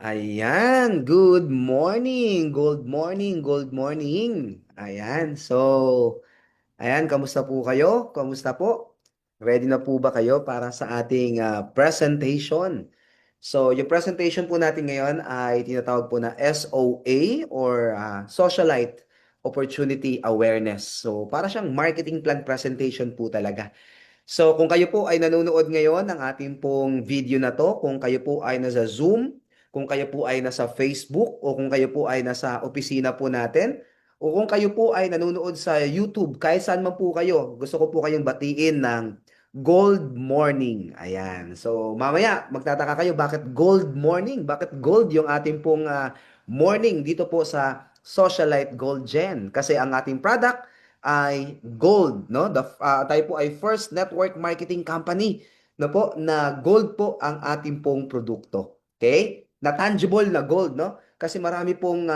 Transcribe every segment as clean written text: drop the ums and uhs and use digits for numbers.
Ayan, good morning, good morning, good morning. Ayan, ayan, kamusta po kayo? Kamusta po? Ready na po ba kayo para sa ating presentation? So, yung presentation po natin ngayon ay tinatawag po na SOA or Socialite Opportunity Awareness. So, para siyang marketing plan presentation po talaga. So kung kayo po ay nanonood ngayon ng ating pong video na to, kung kayo po ay nasa Zoom, kung kayo po ay nasa Facebook, o kung kayo po ay nasa opisina po natin, o kung kayo po ay nanonood sa YouTube, kahit saan man po kayo, gusto ko po kayong batiin ng Gold Morning. Ayan. So mamaya magtataka kayo bakit Gold Morning? Bakit gold yung ating pong morning dito po sa Socialite Gold Gen? Kasi ang ating product ay gold, no? Tayo po ay first network marketing company, no po, na gold po ang ating pong produkto. Okay? Na tangible na gold, no? Kasi marami pong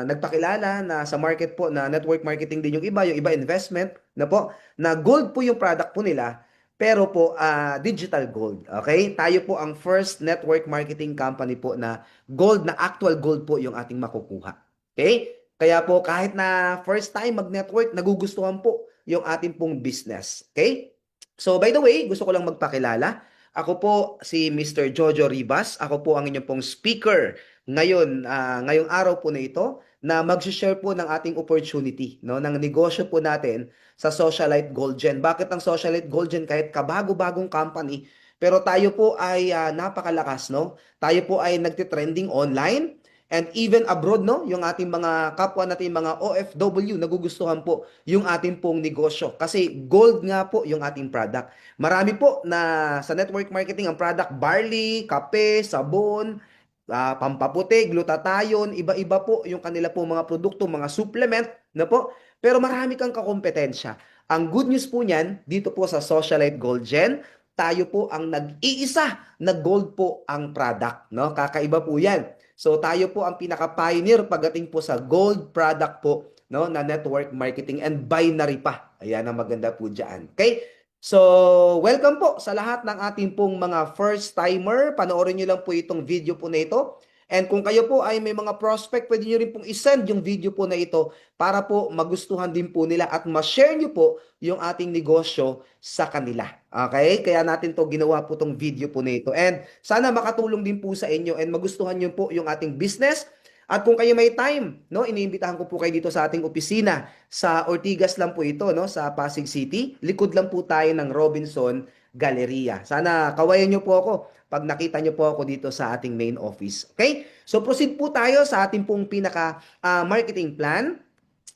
nagpakilala na sa market po na network marketing din yung iba investment, na po, na gold po yung product po nila, pero po digital gold. Okay? Tayo po ang first network marketing company po na gold, na actual gold po yung ating makukuha. Okay? Kaya po kahit na first time mag-network, nagugustuhan po yung ating pong business. Okay? So by the way, gusto ko lang magpakilala. Ako po si Mr. Jojo Ribas. Ako po ang inyong pong speaker ngayon, ngayong araw po na ito na mag-share po ng ating opportunity, no, ng negosyo po natin sa Socialite Gold Gen. Bakit ang Socialite Gold Gen kahit kabago-bagong company, pero tayo po ay napakalakas, no? Tayo po ay nagtitrending online. And even abroad, no, yung ating mga kapwa natin, mga OFW, nagugustuhan po yung ating pong negosyo. Kasi gold nga po yung ating product. Marami po na sa network marketing ang product, barley, kape, sabon, pampaputi, glutathione, iba-iba po yung kanila po mga produkto, mga supplement, na po. Pero marami kang kakompetensya. Ang good news po niyan, dito po sa Socialite Gold Gen, tayo po ang nag-iisa na gold po ang product, no? Kakaiba po yan. So tayo po ang pinaka-pioneer pagdating po sa gold product po, no, na network marketing and binary pa. Ayan ang maganda po diyan. Okay? So, welcome po sa lahat ng ating pong mga first timer. Panoorin niyo lang po itong video po na ito. And kung kayo po ay may mga prospect, pwede niyo rin pong isend yung video po na ito para po magustuhan din po nila at ma-share niyo po yung ating negosyo sa kanila. Okay? Kaya natin to ginawa po tong video po na ito. And sana makatulong din po sa inyo and magustuhan niyo po yung ating business. At kung kayo may time, no, iniimbitahan ko po kayo dito sa ating opisina sa Ortigas lang po ito, no, sa Pasig City. Likod lang po tayo ng Robinson Galleria. Sana kawayan niyo po ako pag nakita niyo po ako dito sa ating main office. Okay? So proceed po tayo sa ating pong pinaka marketing plan.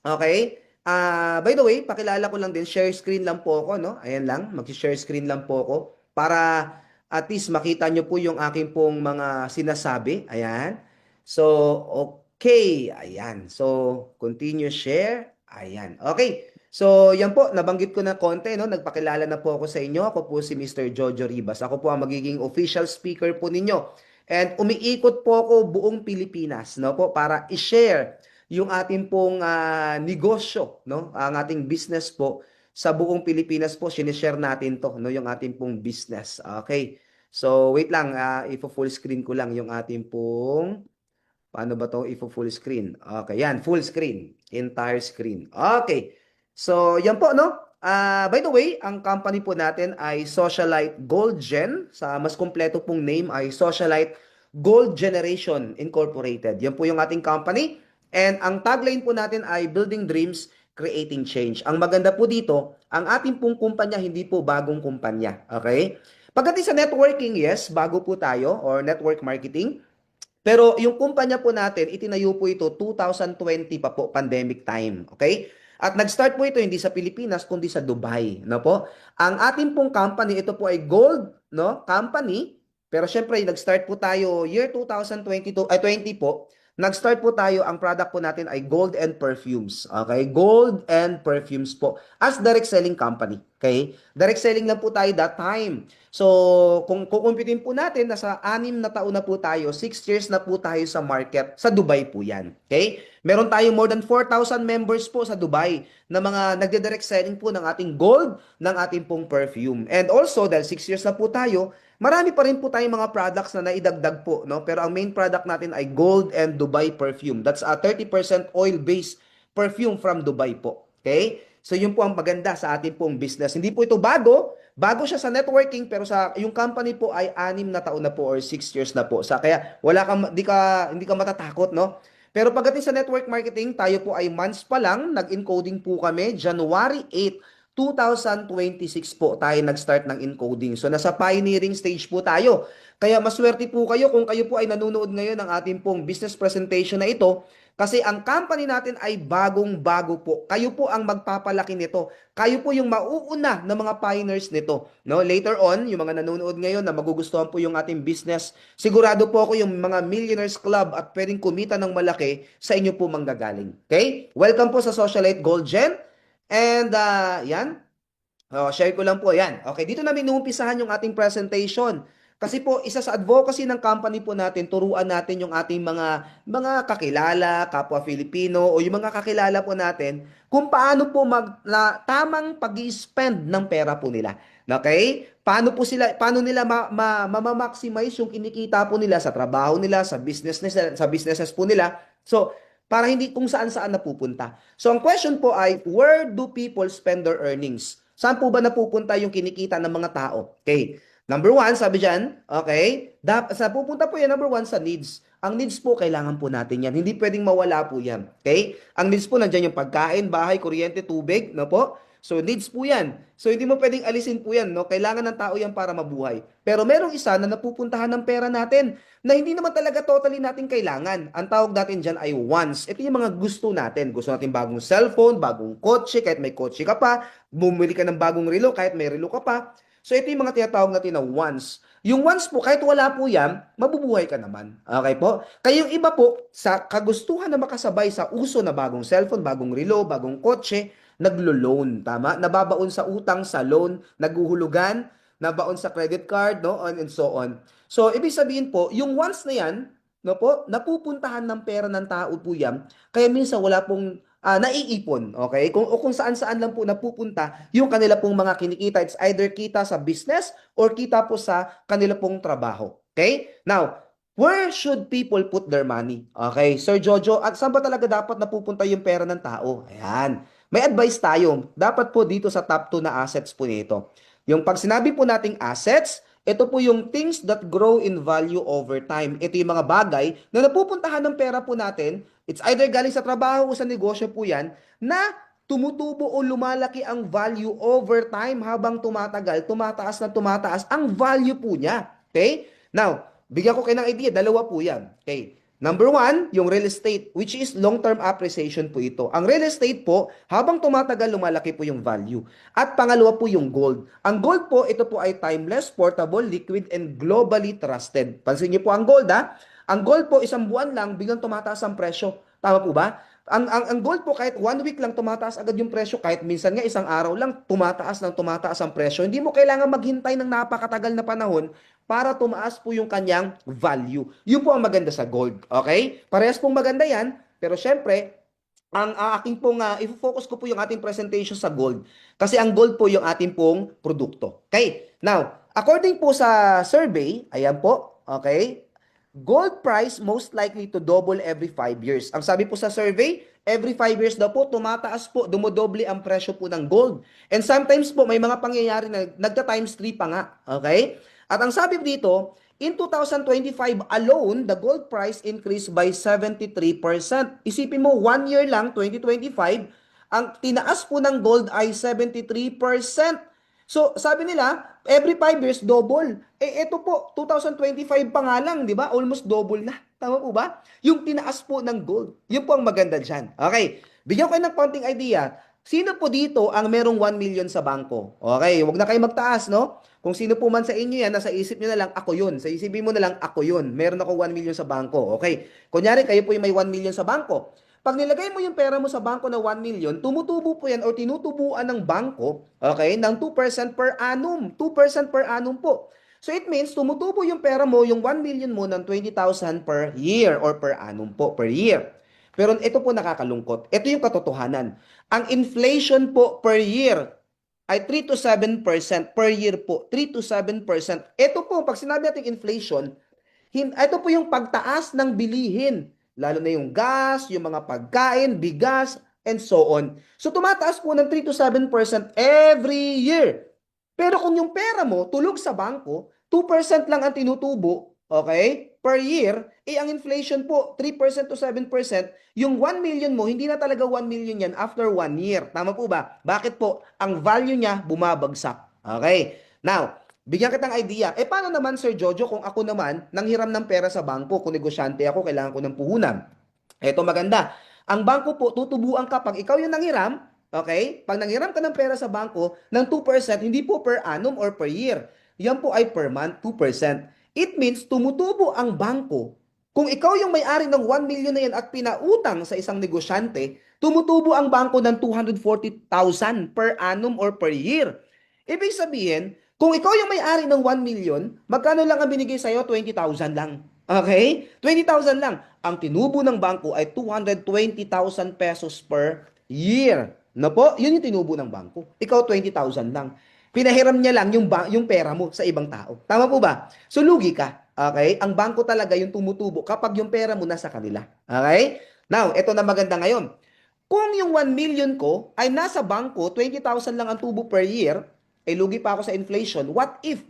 Okay? By the way, pakilala ko lang din, share screen lang po ako, no? Ayan lang, mag-share screen lang po ako para at least makita nyo po yung aking pong mga sinasabi. Ayan. So, okay. Ayan. So, continue share. Ayan. Okay. So, yan po, nabanggit ko na konti, no? Nagpakilala na po ako sa inyo. Ako po si Mr. Jojo Ribas. Ako po ang magiging official speaker po ninyo. And umiikot po ako buong Pilipinas, no po, para i-share yung ating pong negosyo, no? Ang ating business po sa buong Pilipinas po, sinishare natin to, no? Yung ating pong business. Okay. So, wait lang, ifo-full screen ko lang yung ating pong, paano ba to ifo-full screen? Okay, yan, full screen, entire screen. Okay. So, yan po, no? By the way, ang company po natin ay Socialite Gold Gen. Sa mas kompleto pong name ay Socialite Gold Generation Incorporated. Yan po yung ating company. And ang tagline po natin ay Building Dreams, Creating Change. Ang maganda po dito, ang ating pong kumpanya hindi po bagong kumpanya. Okay? Pagdating sa networking, yes, bago po tayo or network marketing. Pero yung kumpanya po natin, itinayo po ito 2020 pa po, pandemic time. Okay? At nag-start po ito hindi sa Pilipinas, kundi sa Dubai. No po? Ang ating pong company, ito po ay gold, no, company. Pero syempre, nag-start po tayo year 2022, 20 po. Nag-start po tayo, ang product po natin ay gold and perfumes. Okay? Gold and perfumes po as direct selling company. Okay? Direct selling lang po tayo that time. So, kung kukumpitin po natin, nasa 6 na taon na po tayo, 6 years na po tayo sa market. Sa Dubai po yan. Okay? Meron tayong more than 4,000 members po sa Dubai na mga nagde-direct selling po ng ating gold, ng ating pong perfume. And also, dahil 6 years na po tayo, marami pa rin po tayong mga products na naidagdag po, no? Pero ang main product natin ay gold and Dubai perfume. That's a 30% oil-based perfume from Dubai po. Okay? So yun po ang maganda sa ating pong business. Hindi po ito bago. Bago siya sa networking pero sa yung company po ay 6 na taon na po or 6 years na po. Sa kaya wala kang hindi ka matatakot, no? Pero pagdating sa network marketing, tayo po ay months pa lang, nag-encoding po kami January 8, 2026 po tayo nag-start ng encoding. So nasa pioneering stage po tayo. Kaya maswerte po kayo kung kayo po ay nanonood ngayon ng ating pong business presentation na ito kasi ang company natin ay bagong-bago po. Kayo po ang magpapalaki nito. Kayo po yung mauuna ng mga pioneers nito. No, later on, yung mga nanonood ngayon na magugustuhan po yung ating business, sigurado po ako yung mga Millionaires Club at pwedeng kumita ng malaki sa inyo po manggagaling. Okay? Welcome po sa Socialite Gold Gen. And yan, share ko lang po yan. Okay, dito namin inuumpisahan yung ating presentation. Kasi po, isa sa advocacy ng company po natin, turuan natin yung ating mga kakilala, kapwa Filipino, o yung mga kakilala po natin, kung paano po tamang pag-spend ng pera po nila. Okay? Paano nila ma-maximize yung kinikita po nila sa trabaho nila, sa businesses po nila. So, para hindi kung saan-saan napupunta. So, ang question po ay, where do people spend their earnings? Saan po ba napupunta yung kinikita ng mga tao? Okay. Number one, sabi dyan, okay, pupunta po yan, number one, sa needs. Ang needs po, kailangan po natin yan. Hindi pwedeng mawala po yan. Okay? Ang needs po, nandiyan yung pagkain, bahay, kuryente, tubig, no po? So, needs po yan. So, hindi mo pwedeng alisin po yan, no? Kailangan ng tao yan para mabuhay. Pero merong isa na napupuntahan ng pera natin na hindi naman talaga totally natin kailangan. Ang tawag natin dyan ay wants. Ito yung mga gusto natin. Gusto natin bagong cellphone, bagong kotse, kahit may kotse ka pa, bumili ka ng bagong relo, kahit may relo ka pa. So, ito yung mga tinatawag natin na wants. Yung wants po, kahit wala po yan, mabubuhay ka naman. Okay po? Kaya yung iba po, sa kagustuhan na makasabay sa uso na bagong cellphone, bagong relo, bagong kotse, naglo-loan, tama? Nababaon sa utang, sa loan, naguhulugan, nabaon sa credit card, no? And so on. So, ibig sabihin po, yung wants na yan, no po, napupuntahan ng pera ng tao po yan, kaya minsan wala pong naiipon, okay? Kung saan-saan lang po napupunta yung kanila pong mga kinikita. It's either kita sa business or kita po sa kanila pong trabaho. Okay? Now, where should people put their money? Okay, Sir Jojo, at saan ba talaga dapat napupunta yung pera ng tao? Ayan. May advice tayo. Dapat po dito sa top 2 na assets po nito. Yung pag sinabi po nating assets, ito po yung things that grow in value over time. Ito yung mga bagay na napupuntahan ng pera po natin. It's either galing sa trabaho o sa negosyo po yan na tumutubo o lumalaki ang value over time habang tumatagal, tumataas na tumataas ang value po niya. Okay? Now, bigyan ko kayo ng idea. Dalawa po yan. Okay? Number one, yung real estate, which is long-term appreciation po ito. Ang real estate po, habang tumatagal, lumalaki po yung value. At pangalawa po yung gold. Ang gold po, ito po ay timeless, portable, liquid, and globally trusted. Pansin niyo po ang gold, ha? Ang gold po, isang buwan lang, biglang tumataas ang presyo. Tama po ba? Ang gold po, kahit 1 week lang tumataas agad yung presyo, kahit minsan nga isang araw lang, tumataas ang presyo. Hindi mo kailangan maghintay ng napakatagal na panahon para tumaas po yung kanyang value. Yun po ang maganda sa gold. Okay? Parehas pong maganda yan, pero syempre, ang aking pong, i-focus ko po yung ating presentation sa gold. Kasi ang gold po yung ating pong produkto. Okay? Now, according po sa survey, ayan po, okay? Gold price most likely to double every 5 years. Ang sabi po sa survey, every 5 years daw po, tumataas po, dumodoble ang presyo po ng gold. And sometimes po, may mga pangyayari na nagta-times 3 pa nga. Okay? At ang sabi dito, in 2025 alone, the gold price increased by 73%. Isipin mo, 1 year lang, 2025, ang tinaas po ng gold ay 73%. So, sabi nila, every 5 years, double. Ito po, 2025 pa nga lang, di ba? Almost double na. Tama po ba? Yung tinaas po ng gold. Yun po ang maganda dyan. Okay, bigyan ko kayo ng konting idea. Sino po dito ang merong 1 million sa bangko? Okay, huwag na kayo magtaas, no? Kung sino po man sa inyo yan, nasa isip nyo na lang, ako yun. Sa isipin mo na lang, ako yun. Meron ako 1 million sa bangko. Okay, kunyari, kayo po yung may 1 million sa bangko. Pag nilagay mo yung pera mo sa bangko na 1 million, tumutubo po yan o tinutubuan ng bangko, okay, ng 2% per annum. 2% per annum po. So it means tumutubo yung pera mo, yung 1 million mo ng 20,000 per year or per annum po, per year. Pero ito po nakakalungkot. Ito yung katotohanan. Ang inflation po per year ay 3 to 7% per year po. 3 to 7%. Ito po, pag sinabi natin inflation, ito po yung pagtaas ng bilihin. Lalo na yung gas, yung mga pagkain, bigas, and so on. So tumataas po ng 3 to 7% every year. Pero kung yung pera mo tulog sa bangko, 2% lang ang tinutubo, okay, per year, ang inflation po, 3% to 7%, yung 1 million mo, hindi na talaga 1 million yan after 1 year. Tama po ba? Bakit po? Ang value niya bumabagsak. Okay? Now, bigyan kitang idea. Paano naman, Sir Jojo, kung ako naman nanghiram ng pera sa bangko, kung negosyante ako, kailangan ko ng puhunan. Ito maganda. Ang bangko po, tutubuan ka pag ikaw yung nanghiram, okay? Pag nanghiram ka ng pera sa bangko, ng 2%, hindi po per annum or per year. Yan po ay per month, 2%. It means tumutubo ang bangko. Kung ikaw yung may-ari ng 1 million na yan at pinautang sa isang negosyante, tumutubo ang bangko ng 240,000 per annum or per year. Ibig sabihin, kung ikaw yung may-ari ng 1 million, magkano lang ang binigay sa'yo? 20,000 lang. Okay? 20,000 lang. Ang tinubo ng bangko ay 220,000 pesos per year. No po? Yun yung tinubo ng bangko. Ikaw 20,000 lang. Pinahiram niya lang yung pera mo sa ibang tao. Tama po ba? So lugi ka. Okay? Ang bangko talaga yung tumutubo kapag yung pera mo nasa kanila. Okay? Now, ito na maganda ngayon. Kung yung 1 million ko ay nasa bangko, 20,000 lang ang tubo per year, lugi pa ako sa inflation. What if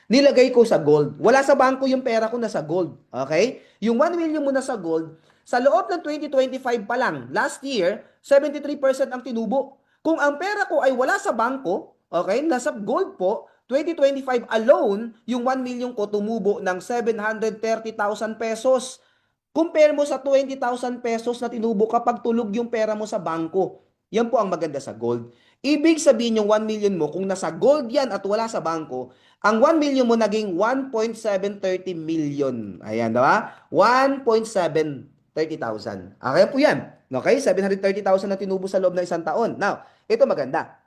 nilagay ko sa gold? Wala sa bangko yung pera ko nasa gold. Okay? Yung 1 million mo nasa gold, sa loob ng 2025 pa lang, last year, 73% ang tinubo. Kung ang pera ko ay wala sa bangko, okay, nasa gold po, 2025 alone, yung 1 million ko tumubo ng 730,000 pesos. Compare mo sa 20,000 pesos na tinubo kapag tulog yung pera mo sa bangko. Yan po ang maganda sa gold. Ibig sabihin yung 1 million mo, kung nasa gold yan at wala sa bangko, ang 1 million mo naging 1.730 million. Ayan, diba? 1.730,000. Okay po yan. Okay? 730,000 na tinubo sa loob ng isang taon. Now, ito maganda.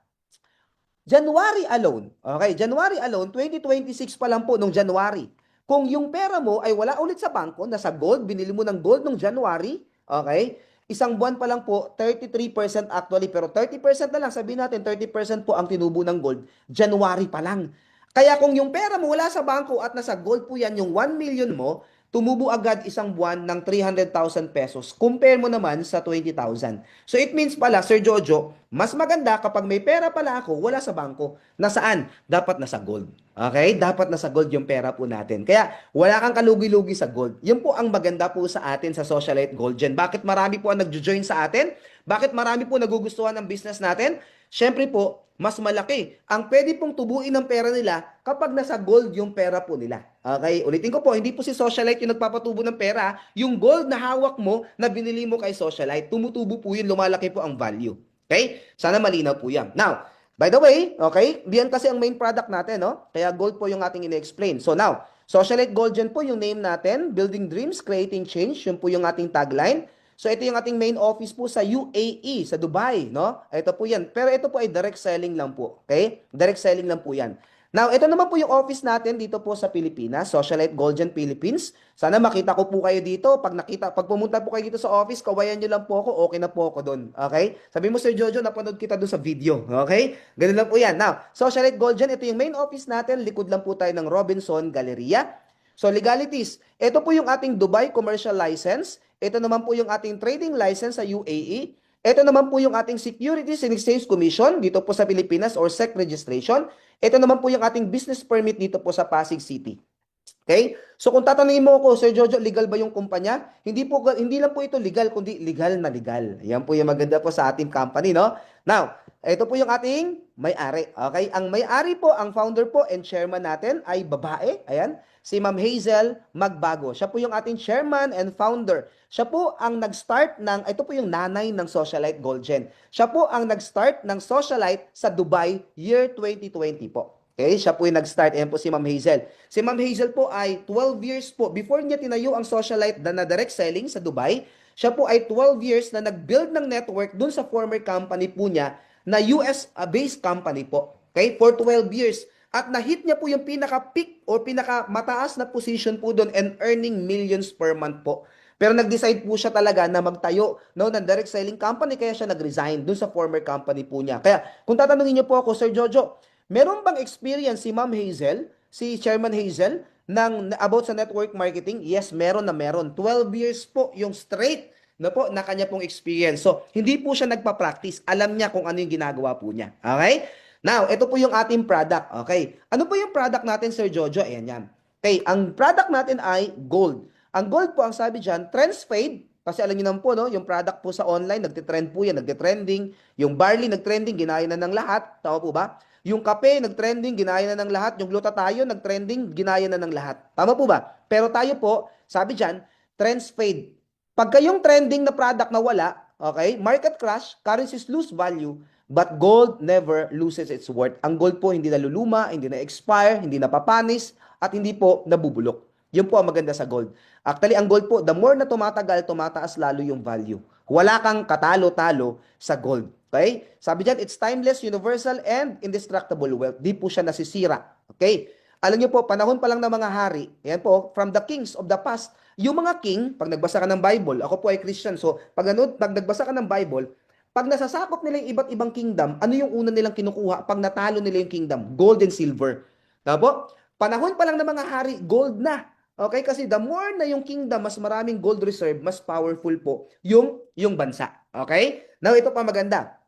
January alone, okay, January alone, 2026 pa lang po nung January. Kung yung pera mo ay wala ulit sa bangko, nasa gold, binili mo ng gold nung January, okay, isang buwan pa lang po, 33% actually, pero 30% na lang, sabihin natin, 30% po ang tinubo ng gold, January pa lang. Kaya kung yung pera mo wala sa bangko at nasa gold po yan, yung 1 million mo, tumubo agad isang buwan ng 300,000 pesos. Compare mo naman sa 20,000. So it means pala, Sir Jojo, mas maganda kapag may pera pala ako, wala sa bangko. Nasaan? Dapat nasa gold. Okay? Dapat nasa gold yung pera po natin. Kaya wala kang kalugi-lugi sa gold. Yun po ang maganda po sa atin sa Socialite Gold Gen. Bakit marami po ang nagjo-join sa atin? Bakit marami po nagugustuhan ng business natin? Siyempre po, mas malaki ang pwede pong tubuin ng pera nila kapag nasa gold yung pera po nila. Okay, ulitin ko po, hindi po si Socialite yung nagpapatubo ng pera. Yung gold na hawak mo, na binili mo kay Socialite, tumutubo po yun, lumalaki po ang value. Okay? Sana malinaw po yan. Now, by the way, okay, diyan kasi ang main product natin, no? Kaya gold po yung ating ine-explain. So now, Socialite Gold Gen po yung name natin, Building Dreams, Creating Change, yun po yung ating tagline. So ito yung ating main office po sa UAE, sa Dubai, no? Ito po yan. Pero ito po ay direct selling lang po, okay? Direct selling lang po yan. Now, ito naman po yung office natin dito po sa Pilipinas, Socialite Gold Gen Philippines. Sana makita ko po kayo dito. Pag pumunta po kayo dito sa office, kawayan nyo lang po ako, okay na po ako doon. Okay? Sabi mo, Sir Jojo, napanood kita doon sa video. Okay? Ganun lang po yan. Now, Socialite Gold Gen, ito yung main office natin. Likod lang po tayo ng Robinson Galleria. So, legalities. Ito po yung ating Dubai Commercial License. Ito naman po yung ating trading license sa UAE. Ito naman po yung ating Securities and Exchange Commission dito po sa Pilipinas or SEC registration. Ito naman po yung ating business permit dito po sa Pasig City. Okay? So kung tatanungin mo ako, Sir Jojo, legal ba yung kumpanya? Hindi lang po ito legal, kundi legal na legal. Yan po yung maganda po sa ating company, no? Now, ito po yung ating may-ari. Okay? Ang may-ari po, ang founder po and chairman natin ay babae. Ayan. Si Ma'am Hazel Magbago. Siya po yung ating chairman and founder. Siya po ang nag-start ito po yung nanay ng Socialite Gold Gen. Siya po ang nag-start ng Socialite sa Dubai year 2020 po. Okay, siya po yung nag-start. Ayan po si Ma'am Hazel. Si Ma'am Hazel po ay 12 years po. Before niya tinayo ang Socialite na direct selling sa Dubai, Siya po ay 12 years na nag-build ng network dun sa former company po niya na US-based company po. Okay? For 12 years. At na-hit niya po yung pinaka-peak or pinaka-mataas na position po doon and earning millions per month po. Pero nag-decide po siya talaga na magtayo no, ng direct selling company kaya siya nag-resign dun sa former company po niya. Kaya kung tatanungin niyo po ako, Sir Jojo, meron bang experience si Ma'am Hazel, si Chairman Hazel, about sa network marketing? Yes, meron na meron. 12 years po yung straight na po na kanya pong experience. So, hindi po siya nagpa-practice. Alam niya kung ano yung ginagawa po niya. Okay? Now, ito po yung ating product. Okay? Ano po yung product natin, Sir Jojo? Ayan yan. Okay, ang product natin ay gold. Ang gold po, ang sabi dyan, trends fade. Kasi alam niyo naman po, no, yung product po sa online, nagtitrend po yan, nagtitrending. Yung barley, nagtrending, ginaya na ng lahat. Tama po ba? Yung kape, nagtrending, ginaya na ng lahat. Yung glutathione, nagtrending, ginaya na ng lahat. Tama po ba? Pero tayo po, sabi dyan, trends fade. Pagka yung trending na product na wala, okay, market crash, currencies lose value, but gold never loses its worth. Ang gold po hindi naluluma, hindi na-expire, hindi napapanis, at hindi po nabubulok. Yun po ang maganda sa gold. Actually, ang gold po, the more na tumatagal, tumataas lalo yung value. Wala kang katalo-talo sa gold. Okay? Sabi dyan, it's timeless, universal, and indestructible wealth. Di po siya nasisira. Okay? Alam niyo po, panahon pa lang ng mga hari, yan po, from the kings of the past, yung mga king, pag nagbasa ka ng Bible, ako po ay Christian, so pag nagbasa ka ng Bible, pag nasasakop nila yung iba't ibang kingdom, ano yung una nilang kinukuha pag natalo nila yung kingdom? Gold and silver. Diba po? Panahon pa lang ng mga hari, gold na. Okay? Kasi the more na yung kingdom, mas maraming gold reserve, mas powerful po yung bansa. Okay? Now, ito pa maganda.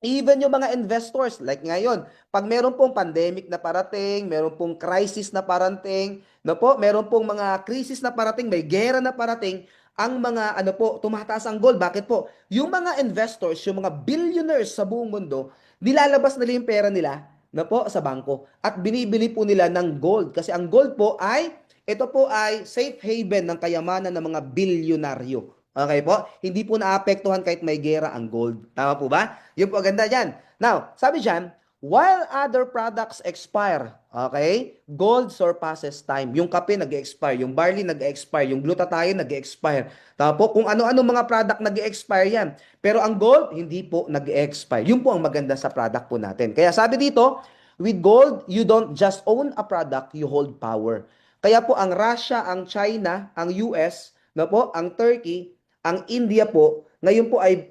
Even yung mga investors, like ngayon, pag meron pong pandemic na parating, meron pong crisis na parating, no po, meron pong mga crisis na parating, may gera na parating, ang mga ano po, tumataas ang gold. Bakit po? Yung mga investors, yung mga billionaires sa buong mundo, nilalabas nila yung pera nila na po sa bangko at binibili po nila ng gold kasi ang gold po ay ito po ay safe haven ng kayamanan ng mga bilyonaryo. Okay po? Hindi po naapektuhan kahit may gera ang gold. Tama po ba? Yun po ganda dyan. Now, sabi dyan, while other products expire, okay, gold surpasses time. Yung kape nag-expire, yung barley nag-expire, yung glutathione nag-expire. Tama po? Kung ano-ano mga product nag-expire yan. Pero ang gold, hindi po nag-expire. Yun po ang maganda sa product po natin. Kaya sabi dito, with gold, you don't just own a product, you hold power. Kaya po ang Russia, ang China, ang US, na po, ang Turkey, ang India po, ngayon po ay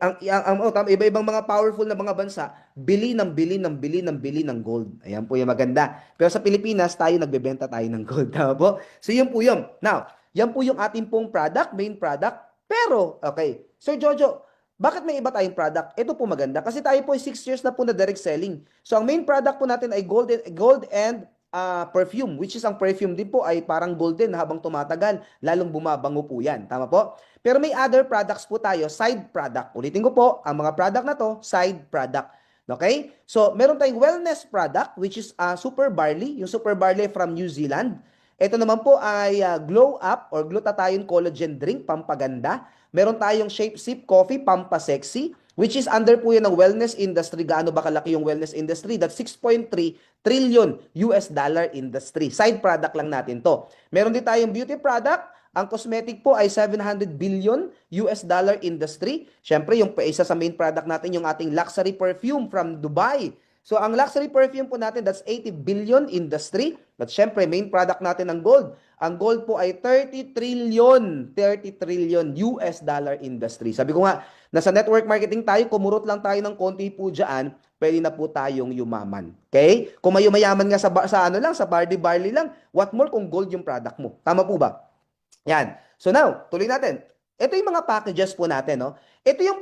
iba-ibang mga powerful na mga bansa, bili ng bili ng bili ng bili ng gold. Ayan po yung maganda. Pero sa Pilipinas, tayo nagbebenta tayo ng gold. Tama po? So yun po yun. Now, yan po yung ating pong product, main product. Pero, okay, Sir Jojo, bakit may iba tayong product? Ito po maganda. Kasi tayo po ay 6 years na po na direct selling. So ang main product po natin ay gold and perfume, which is ang perfume din po ay parang golden habang tumatagal, lalong bumabango po yan. Tama po? Pero may other products po tayo, side product. Ulitin ko po, ang mga product na to, side product. Okay? So, meron tayong wellness product, which is super barley, yung super barley from New Zealand. Ito naman po ay glow up or glutathione collagen drink, pampaganda. Meron tayong shape sip coffee, pampasexy, which is under po yan ng wellness industry. Gaano ba kalaki yung wellness industry? That's 6.3 trillion US dollar industry. Side product lang natin to. Meron din tayong beauty product. Ang cosmetic po ay 700 billion US dollar industry. Siyempre, yung isa sa main product natin, yung ating luxury perfume from Dubai. So, ang luxury perfume po natin, that's 80 billion industry. But syempre, main product natin ang gold. Ang gold po ay 30 trillion US dollar industry. Sabi ko nga, nasa network marketing tayo, kumurot lang tayo ng konti po dyan, pwede na po tayong yumaman. Okay? Kung may mayaman nga sa ano lang, sa barley lang, what more kung gold yung product mo? Tama po ba? Yan. So now, tuloy natin. Ito yung mga packages po natin, no? Ito yung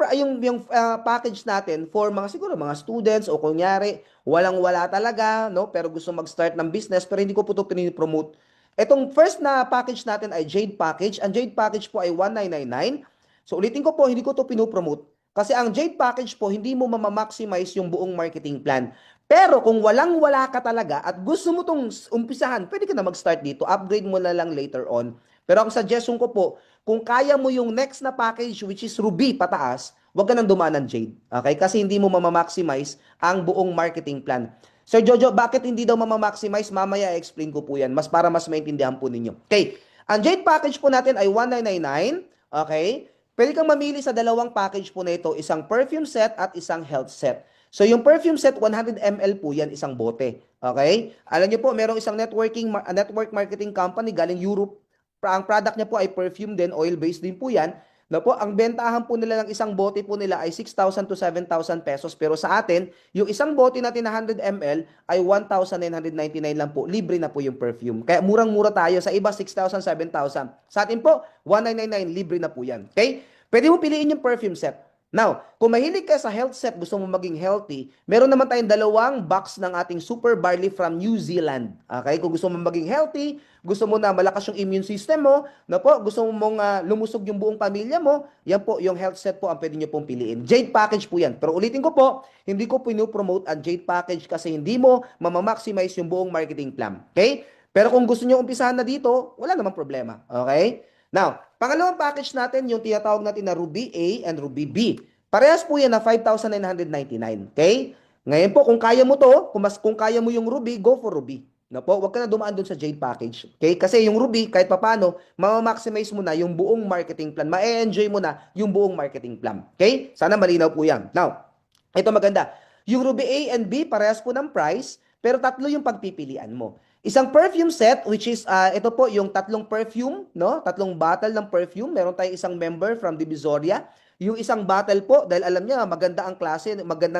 package natin for mga siguro mga students o kunyari, walang-wala talaga, no? Pero gusto mag-start ng business pero hindi ko po ito pinipromote. Itong first na package natin ay Jade Package. Ang Jade Package po ay 1999. So ulitin ko po, hindi ko ito pinopromote. Kasi ang Jade Package po, hindi mo mamamaximize yung buong marketing plan. Pero kung walang-wala ka talaga at gusto mo itong umpisahan, pwede ka na mag-start dito. Upgrade mo na lang later on. Pero ang suggestion ko po, kung kaya mo yung next na package which is Ruby pataas, huwag ka nang dumaan ng Jade. Okay? Kasi hindi mo mamamaximize ang buong marketing plan. Sir Jojo, bakit hindi daw mamamaximize? Mamaya explain ko po yan. Mas maintindihan po ninyo. Okay. Ang Jade package po natin ay 1999. Okay. pwede kang mamili sa dalawang package po na ito, isang perfume set at isang health set. So yung perfume set, 100 ml po yan, isang bote. Okay? Alam niyo po, merong isang network marketing company galing Europe. Ang product niya po ay perfume din, oil-based din po yan. Na po, ang bentahan po nila ng isang bote po nila ay 6,000 to 7,000 pesos. Pero sa atin, yung isang bote natin na 100 ml ay 1,999 lang po. Libre na po yung perfume. Kaya murang-mura tayo. Sa iba, 6,000, 7,000. Sa atin po, 1,999, libre na po yan. Okay? Pwede mo piliin yung perfume set. Now, kung mahilig ka sa health set, gusto mo maging healthy, meron naman tayong dalawang box ng ating Super Barley from New Zealand. Okay? Kung gusto mo maging healthy, gusto mo na malakas yung immune system mo, na po, gusto mo mong lumusog yung buong pamilya mo, yan po, yung health set po ang pwede nyo pong piliin. Jade package po yan. Pero ulitin ko po, hindi ko pinopromote ang Jade package kasi hindi mo mamamaximize yung buong marketing plan. Okay? Pero kung gusto nyo umpisahan na dito, wala namang problema. Okay? Now, pangalawang package natin, yung tinatawag natin na Ruby A and Ruby B. Parehas po yan na 5,999. Okay? Ngayon po, kung kaya mo to, kung kaya mo yung Ruby, go for Ruby. Na po, wag ka na dumaan dun sa Jade package. Okay? Kasi yung Ruby, kahit papano, ma-maximize mo na yung buong marketing plan. Ma-enjoy mo na yung buong marketing plan. Okay? Sana malinaw po yan. Now, ito maganda. Yung Ruby A and B, parehas po ng price, pero tatlo yung pagpipilian mo. Isang perfume set, which is, ito po, yung tatlong perfume, no? Tatlong bottle ng perfume. Meron tayong isang member from Divisoria. Yung isang bottle po, dahil alam niya, magandang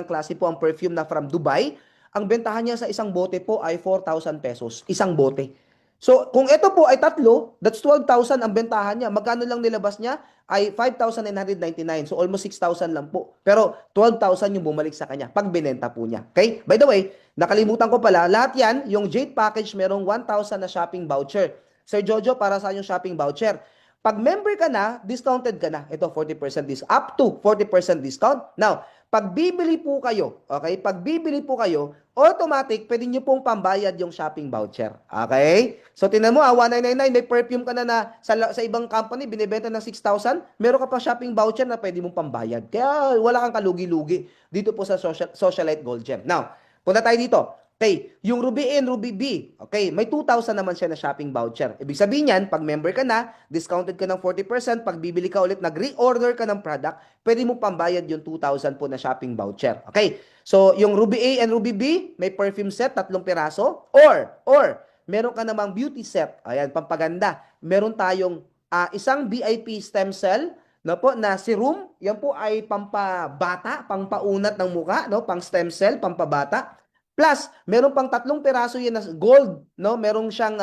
klase po ang perfume na from Dubai. Ang bentahan niya sa isang bote po ay 4,000 pesos. Isang bote. So, kung ito po ay tatlo, that's 12,000 ang bentahan niya. Magkano lang nilabas niya? Ay 5,999. So, almost 6,000 lang po. Pero 12,000 yung bumalik sa kanya pag binenta po niya. Okay? By the way, nakalimutan ko pala, lahat yan, yung Jade package, merong 1,000 na shopping voucher. Sir Jojo, para sa yung shopping voucher? Pag member ka na, discounted ka na. Ito, 40% discount. Up to 40% discount. Now, pag bibili po kayo, okay? Pag bibili po kayo, automatic, pwede nyo pong pambayad yung shopping voucher. Okay? So, tinan mo, 1,999, may perfume ka na sa ibang company, binibenta ng 6,000, meron ka pa shopping voucher na pwede mong pambayad. Kaya, wala kang kalugi-lugi dito po sa Socialite Gold Gem. Now, punta tayo dito. Okay, yung Ruby A and Ruby B, okay, may 2,000 naman siya na shopping voucher. Ibig sabihin yan, pag member ka na, discounted ka ng 40%, pag bibili ka ulit, nag-reorder ka ng product, pwede mo pambayad yung 2,000 po na shopping voucher. Okay, so yung Ruby A and Ruby B, may perfume set, 3 piraso, or, meron ka namang beauty set, ayan, pampaganda. Meron tayong isang VIP stem cell, no po, na serum, yan po ay pampabata, pangpaunat ng muka, no, pang stem cell, pampabata. Plus, meron pang 3 piraso yan na gold, no? Meron siyang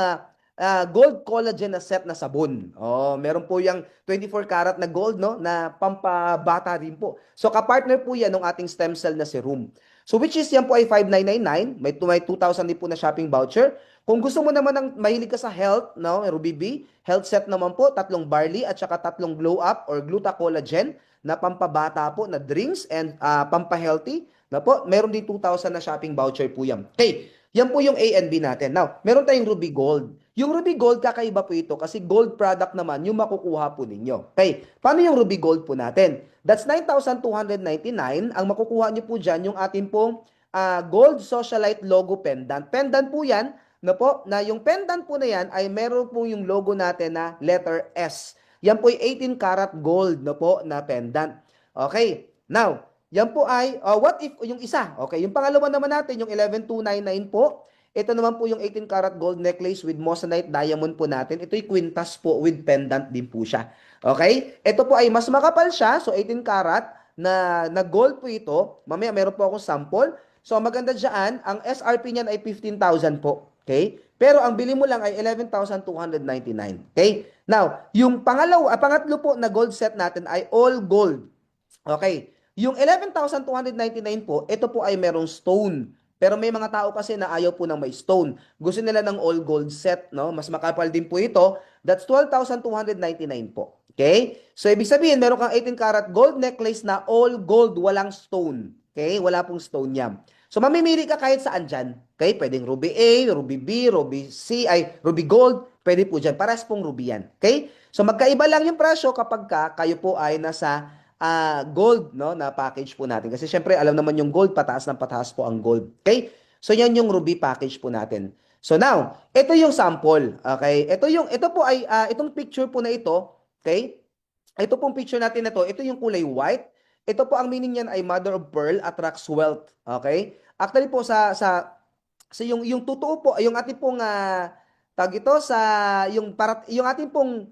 gold collagen na set na sabon. Oh, meron po yung 24 karat na gold, no, na pampabata din po. So kapartner po yan ng ating stem cell na serum. So which is yan po ay 5,999, may 2,000 din po na shopping voucher. Kung gusto mo naman ng mahilig ka sa health, no, Ruby B, health set naman po, 3 barley at saka 3 glow up or gluta collagen na pampabata po na drinks and pampa-healthy. Na po, meron din 2,000 na shopping voucher po yan. Okay, yan po yung A and B natin. Now, meron tayong Ruby Gold. Yung Ruby Gold, kakaiba po ito kasi gold product naman yung makukuha po ninyo. Okay, paano yung Ruby Gold po natin? That's 9,299. Ang makukuha nyo po dyan, yung ating pong gold socialite logo pendant. Pendant po yan, na po, na yung pendant po na yan ay meron po yung logo natin na letter S. Yan po ay 18 karat gold na po na pendant. Okay, now, yan po ay, what if, yung isa, okay, yung pangalawa naman natin, yung 11,299 po, ito naman po yung 18 karat gold necklace with moissanite diamond po natin. Ito'y quintas po with pendant din po siya. Okay? Ito po ay mas makapal siya, so 18 karat na gold po ito. Mamaya meron po akong sample. So maganda dyan, ang SRP niyan ay 15,000 po. Okay? Pero ang bili mo lang ay 11,299. Okay? Now, yung pangatlo po na gold set natin ay all gold. Okay? Yung 11,299 po, ito po ay merong stone. Pero may mga tao kasi na ayaw po ng may stone. Gusto nila ng all gold set, no? Mas makapal din po ito. That's 12,299 po. Okay? So, ibig sabihin, meron kang 18 karat gold necklace na all gold, walang stone. Okay? Wala pong stone yan. So, mamimili ka kahit saan dyan. Okay? Pwedeng Ruby A, Ruby B, Ruby C, Ruby Gold. Pwede po dyan. Paras pong Ruby yan. Okay? So, magkaiba lang yung presyo kapag kayo po ay nasa gold, no, na package po natin. Kasi syempre, alam naman yung gold, pataas ng pataas po ang gold. Okay? So, yan yung Ruby package po natin. So, now, ito yung sample. Okay? Ito po ay, itong picture po na ito, okay? ito pong picture natin na to, ito yung kulay white. Ito po ang meaning niyan ay mother of pearl attracts wealth. Okay? Actually po sa yung totoo po, yung ating pong tag ito sa yung ating pong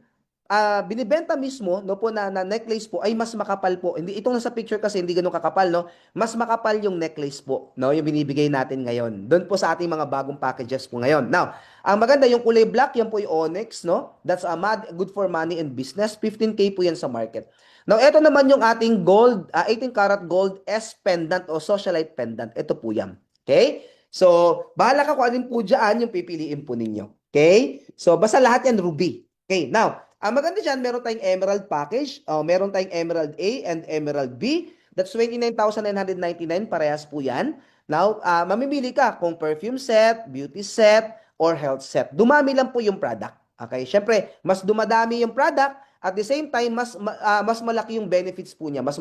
binibenta mismo no po na necklace po ay mas makapal po. Hindi itong nasa picture kasi hindi ganoon kakapal no. Mas makapal yung necklace po no, yung binibigay natin ngayon. Doon po sa ating mga bagong packages po ngayon. Now, ang maganda yung kulay black, yan po yung onyx no. That's good for money and business. 15K po yan sa market. Now, ito naman yung ating gold, 18 karat gold S pendant o socialite pendant. Ito po yan. Okay? So, bahala ka kung alin po dyan yung pipiliin po ninyo. Okay? So, basta lahat yan ruby. Okay, now, ang maganda dyan, meron tayong emerald package. Meron tayong emerald A and emerald B. That's 29,999. Parehas po yan. Now, mamimili ka kung perfume set, beauty set, or health set. Dumami lang po yung product. Okay, syempre, mas dumadami yung product, at the same time, mas malaki yung benefits po niya. Mas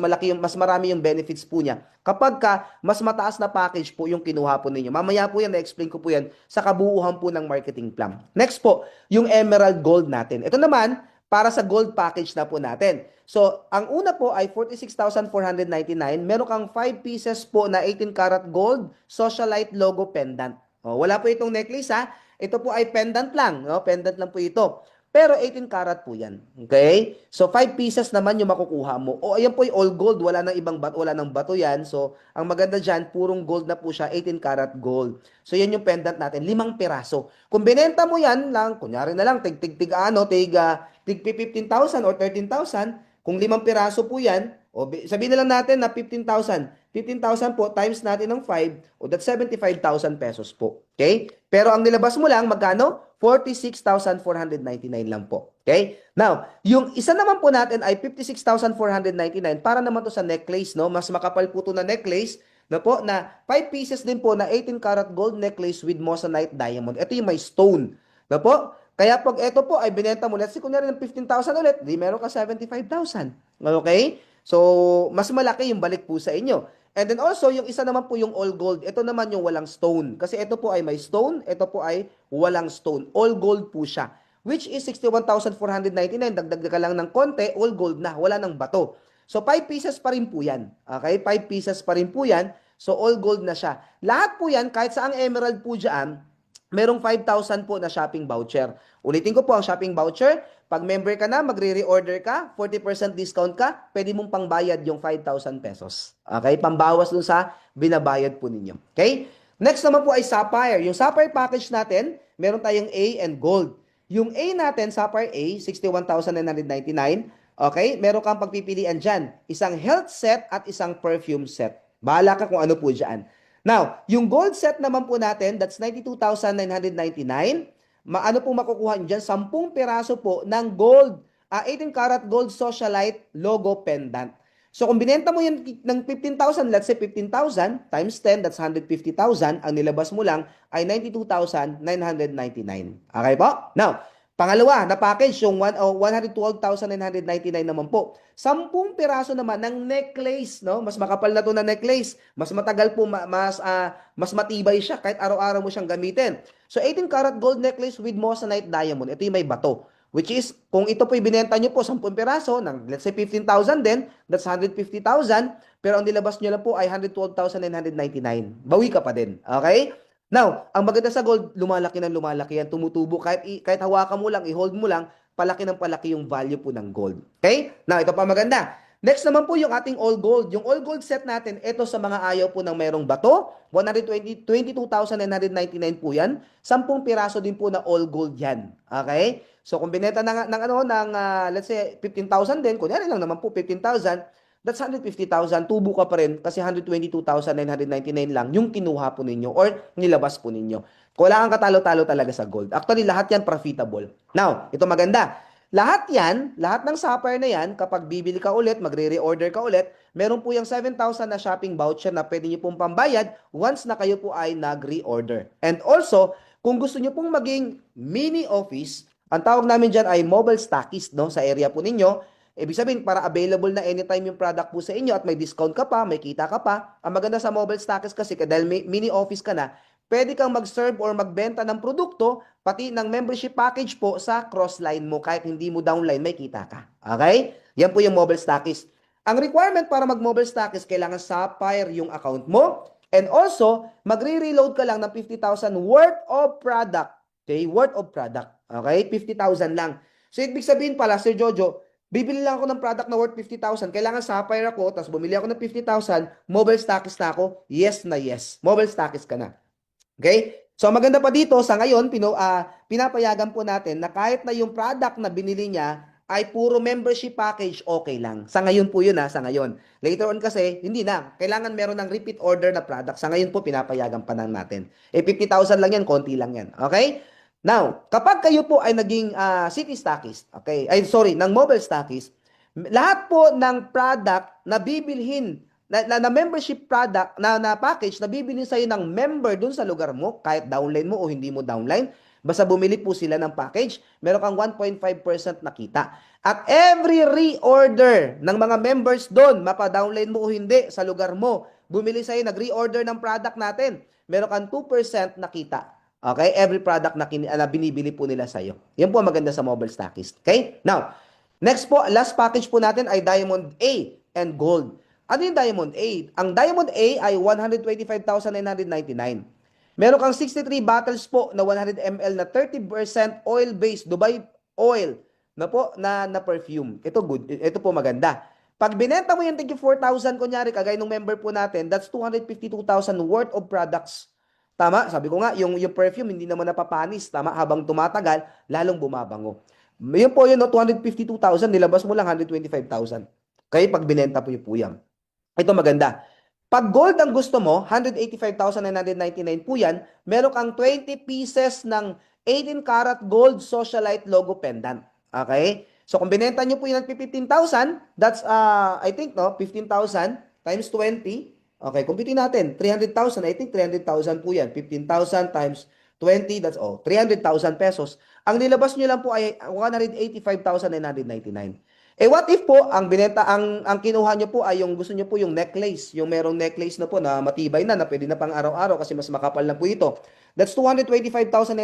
marami yung benefits po niya. Kapag mas mataas na package po yung kinuha po ninyo. Mamaya po yan, na-explain ko po yan sa kabuuhan po ng marketing plan. Next po, yung emerald gold natin. Ito naman, para sa gold package na po natin. So, ang una po ay 46,499. Meron kang 5 pieces po na 18 karat gold socialite logo pendant. Wala po itong necklace ha. Ito po ay pendant lang. No? Pendant lang po ito. Pero 18 karat po yan. Okay? So, 5 pieces naman yung makukuha mo. O, ayan po yung all gold. Wala nang ibang bato. Wala nang bato yan. So, ang maganda dyan, purong gold na po siya. 18 karat gold. So, yan yung pendant natin. 5 piraso. Kung binenta mo yan lang, kunyari na lang, tig 15,000 or 13,000. Kung 5 piraso po yan, sabihin na lang natin na 15,000. 15,000 po, times natin ng 5, that's 75,000 pesos po. Okay? Pero ang nilabas mo lang, magkano? 46,499 lang po. Okay? Now, yung isa naman po natin ay 56,499 para naman to sa necklace, no? Mas makapal po to na necklace, na po, na 5 pieces din po na 18 karat gold necklace with moissanite diamond. Ito yung may stone. Na po? Kaya pag ito po ay binenta mo, let's say kunyari ng 15,000 ulit, di meron ka 75,000. Okay? So, mas malaki yung balik po sa inyo. And then also, yung isa naman po yung all gold. Ito naman yung walang stone. Kasi ito po ay may stone, ito po ay walang stone. All gold po siya. Which is 61,499. Dagdag ka lang ng konti, all gold na. Wala nang bato. So, 5 pieces pa rin po yan. Okay? 5 pieces pa rin po yan. So, all gold na siya. Lahat po yan, kahit sa ang emerald po dyan, merong 5,000 po na shopping voucher. Ulitin ko po ang shopping voucher. Pag member ka na, magre-reorder ka, 40% discount ka, pwede mong pangbayad yung 5,000 pesos. Okay? Pambawas dun sa binabayad po ninyo. Okay? Next naman po ay sapphire. Yung sapphire package natin, meron tayong A and gold. Yung A natin, sapphire A, 61,999. Okay? Meron kang pagpipilian dyan. Isang health set at isang perfume set. Bahala ka kung ano po dyan. Now, yung gold set naman po natin, that's 92,999. Ano pong makukuha nyo dyan? 10 piraso po ng gold, 18 karat gold socialite logo pendant. So, kung binenta mo yan ng 15,000, let's say 15,000 times 10, that's 150,000. Ang nilabas mo lang ay 92,999. Okay po? Now, pangalawa na package, yung 112,999 naman po. 10 piraso naman ng necklace, no? Mas makapal na to na necklace. Mas matagal po, mas matibay siya kahit araw-araw mo siyang gamitin. So, 18 karat gold necklace with moissanite diamond. Ito yung may bato. Which is, kung ito po ibinenta nyo po, 10 piraso, ng let's say 15,000 din, that's 150,000. Pero ang nilabas nyo lang po ay 112,999. Bawi ka pa din. Okay? Now, ang maganda sa gold, lumalaki ng lumalaki yan, tumutubo. Kahit hawakan mo lang, i-hold mo lang, palaki ng palaki yung value po ng gold. Okay? Now, ito pa maganda. Next naman po yung ating all gold. Yung all gold set natin, ito sa mga ayaw po ng merong bato, 22,999 po yan. 10 piraso din po na all gold yan. Okay? So, kung binenta let's say, 15,000 din, kunyari lang naman po, 15,000, that's 150,000, tubo ka pa rin kasi 122,999 lang yung kinuha po ninyo or nilabas po ninyo. Wala kang katalo-talo talaga sa gold. Actually, lahat yan profitable. Now, ito maganda. Lahat yan, lahat ng sapphire na yan, kapag bibili ka ulit, magre-reorder ka ulit, meron po yung 7,000 na shopping voucher na pwede nyo pong pambayad once na kayo po ay nag-reorder. And also, kung gusto nyo pong maging mini office, ang tawag namin dyan ay mobile stockist, no, sa area po ninyo. Ibig sabihin, para available na anytime yung product po sa inyo at may discount ka pa, may kita ka pa. Ang maganda sa mobile stockist kasi dahil mini office ka na, pwede kang mag-serve or magbenta ng produkto, pati ng membership package po sa crossline mo. Kahit hindi mo downline, may kita ka. Okay? Yan po yung mobile stockist. Ang requirement para mag-mobile stockist, kailangan Sapphire yung account mo. And also, magre-reload ka lang ng 50,000 worth of product. Okay? Worth of product. Okay? 50,000 lang. So, ibig sabihin pala, Sir Jojo, bibili lang ako ng product na worth 50,000. Kailangan Sapphire ako, tapos bumili ako ng 50,000, mobile stockist na ako. Yes na yes. Mobile stockist ka na. Okay? So, maganda pa dito, sa ngayon, pinapayagan po natin na kahit na yung product na binili niya ay puro membership package, okay lang. Sa ngayon po yun sa ngayon. Later on kasi, hindi na. Kailangan meron ng repeat order na product. Sa ngayon po, pinapayagan pa na natin. 50,000 lang yan, konti lang yan. Okay? Now, kapag kayo po ay naging city stockist, okay, ay sorry, ng mobile stockist, lahat po ng product na bibilhin na membership product na package na bibili sa'yo ng member dun sa lugar mo, kahit downline mo o hindi mo downline, basta bumili po sila ng package, meron kang 1.5% na kita. At every reorder ng mga members doon, mapa-downline mo o hindi sa lugar mo, bumili sa'yo, nag-reorder ng product natin, meron kang 2% na kita. Okay? Every product na binibili po nila sa'yo. Yan po ang maganda sa mobile stockist. Okay? Now, next po, last package po natin ay Diamond A and Gold. Ano yung Diamond A? Ang Diamond A ay 125,999. Meron kang 63 bottles po na 100 ml na 30% oil-based Dubai oil na perfume. Ito good. Ito po maganda. Pag binenta mo yung 4,000 kunyari, kagaya ng member po natin, that's 252,000 worth of products. Tama? Sabi ko nga, yung perfume hindi naman napapanis. Tama? Habang tumatagal, lalong bumabango. Yun po yun, no? 252,000, nilabas mo lang 125,000. Kaya pag binenta po yung puyang. Ito maganda. Pag gold ang gusto mo, 185,999 po yan, meron kang 20 pieces ng 18 karat gold socialite logo pendant. Okay? So kung binenta nyo po yun ng 15,000, that's, I think, no, 15,000 times 20. Okay, kumpitin natin. 300,000, I think 300,000 po yan. 15,000 times 20, that's all. 300,000 pesos. Ang nilabas nyo lang po ay 185,999. Eh what if po ang binenta ang kinuha niyo po ay yung gusto niyo po yung necklace, yung merong necklace na po na matibay na pwede na pang araw-araw kasi mas makapal na po ito. That's 225,999.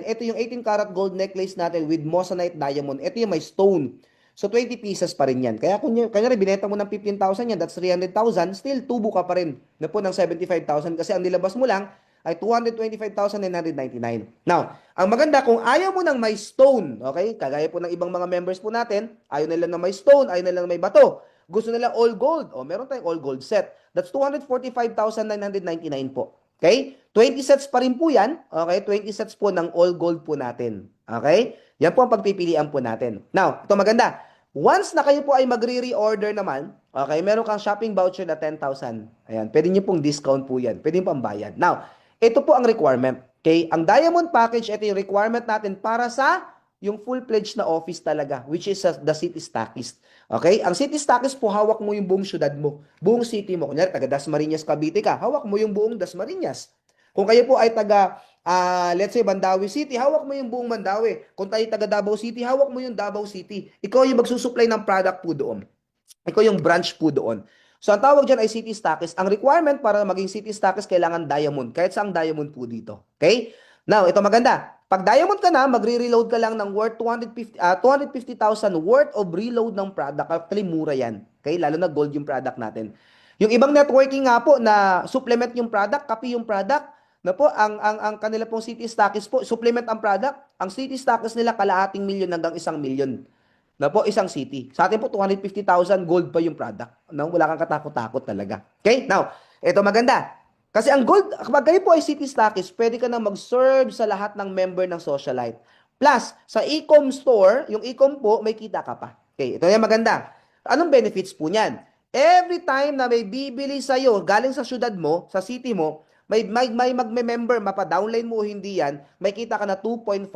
Ito yung 18 karat gold necklace natin with moissanite diamond. Ito yung may stone. So 20 pieces pa rin yan. Kaya kanya binenta mo ng 15,000 yan, that's 300,000, still tubo ka pa rin na po ng 75,000 kasi ang nilabas mo lang ay 225,999. Now, ang maganda, kung ayaw mo ng may stone, okay, kagaya po ng ibang mga members po natin, ayaw nila ng may stone, ayaw nila ng may bato, gusto nila all gold, o meron tayong all gold set. That's 245,999 po. Okay? 20 sets pa rin po yan. Okay? 20 sets po ng all gold po natin. Okay? Yan po ang pagpipilian po natin. Now, ito maganda. Once na kayo po ay magre-reorder naman, okay, meron kang shopping voucher na 10,000. Ayan, pwede nyo pong discount po yan. Pwede nyo pang bayad. Now, ito po ang requirement. Okay? Ang Diamond Package, ito yung requirement natin para sa yung full-fledged na office talaga, which is the City Stockist. Okay? Ang City Stockist po, hawak mo yung buong syudad mo, buong city mo. Kunyari, taga Dasmariñas, Cavite ka, hawak mo yung buong Dasmariñas. Kung kayo po ay taga, let's say, Mandawi City, hawak mo yung buong Mandawi. Kung tayo taga Davao City, hawak mo yung Davao City. Ikaw yung magsusupply ng product po doon. Ikaw yung branch po doon. So, ang tawag dyan ay city stockist. Ang requirement para maging city stockist, kailangan diamond. Kahit saang diamond po dito. Okay? Now, ito maganda. Pag diamond ka na, magre-reload ka lang ng worth 250,000 worth of reload ng product. Actually, mura yan. Okay? Lalo na gold yung product natin. Yung ibang networking nga po na supplement yung product, copy yung product, na po, ang kanila pong city stockist po, supplement ang product, ang city stockist nila kalahating milyon hanggang 1 milyon. Na po, isang city. Sa atin po, 250,000 gold pa yung product. No? Wala kang katakot-takot talaga. Okay? Now, ito maganda. Kasi ang gold, kapag kayo po ay city stockist, pwede ka na mag-serve sa lahat ng member ng socialite. Plus, sa e-com store, yung e-com po, may kita ka pa. Okay, ito yung maganda. Anong benefits po niyan? Every time na may bibili sa'yo, galing sa syudad mo, sa city mo, may magme-member, mapa-downline mo o hindi yan, may kita ka na 2.5%.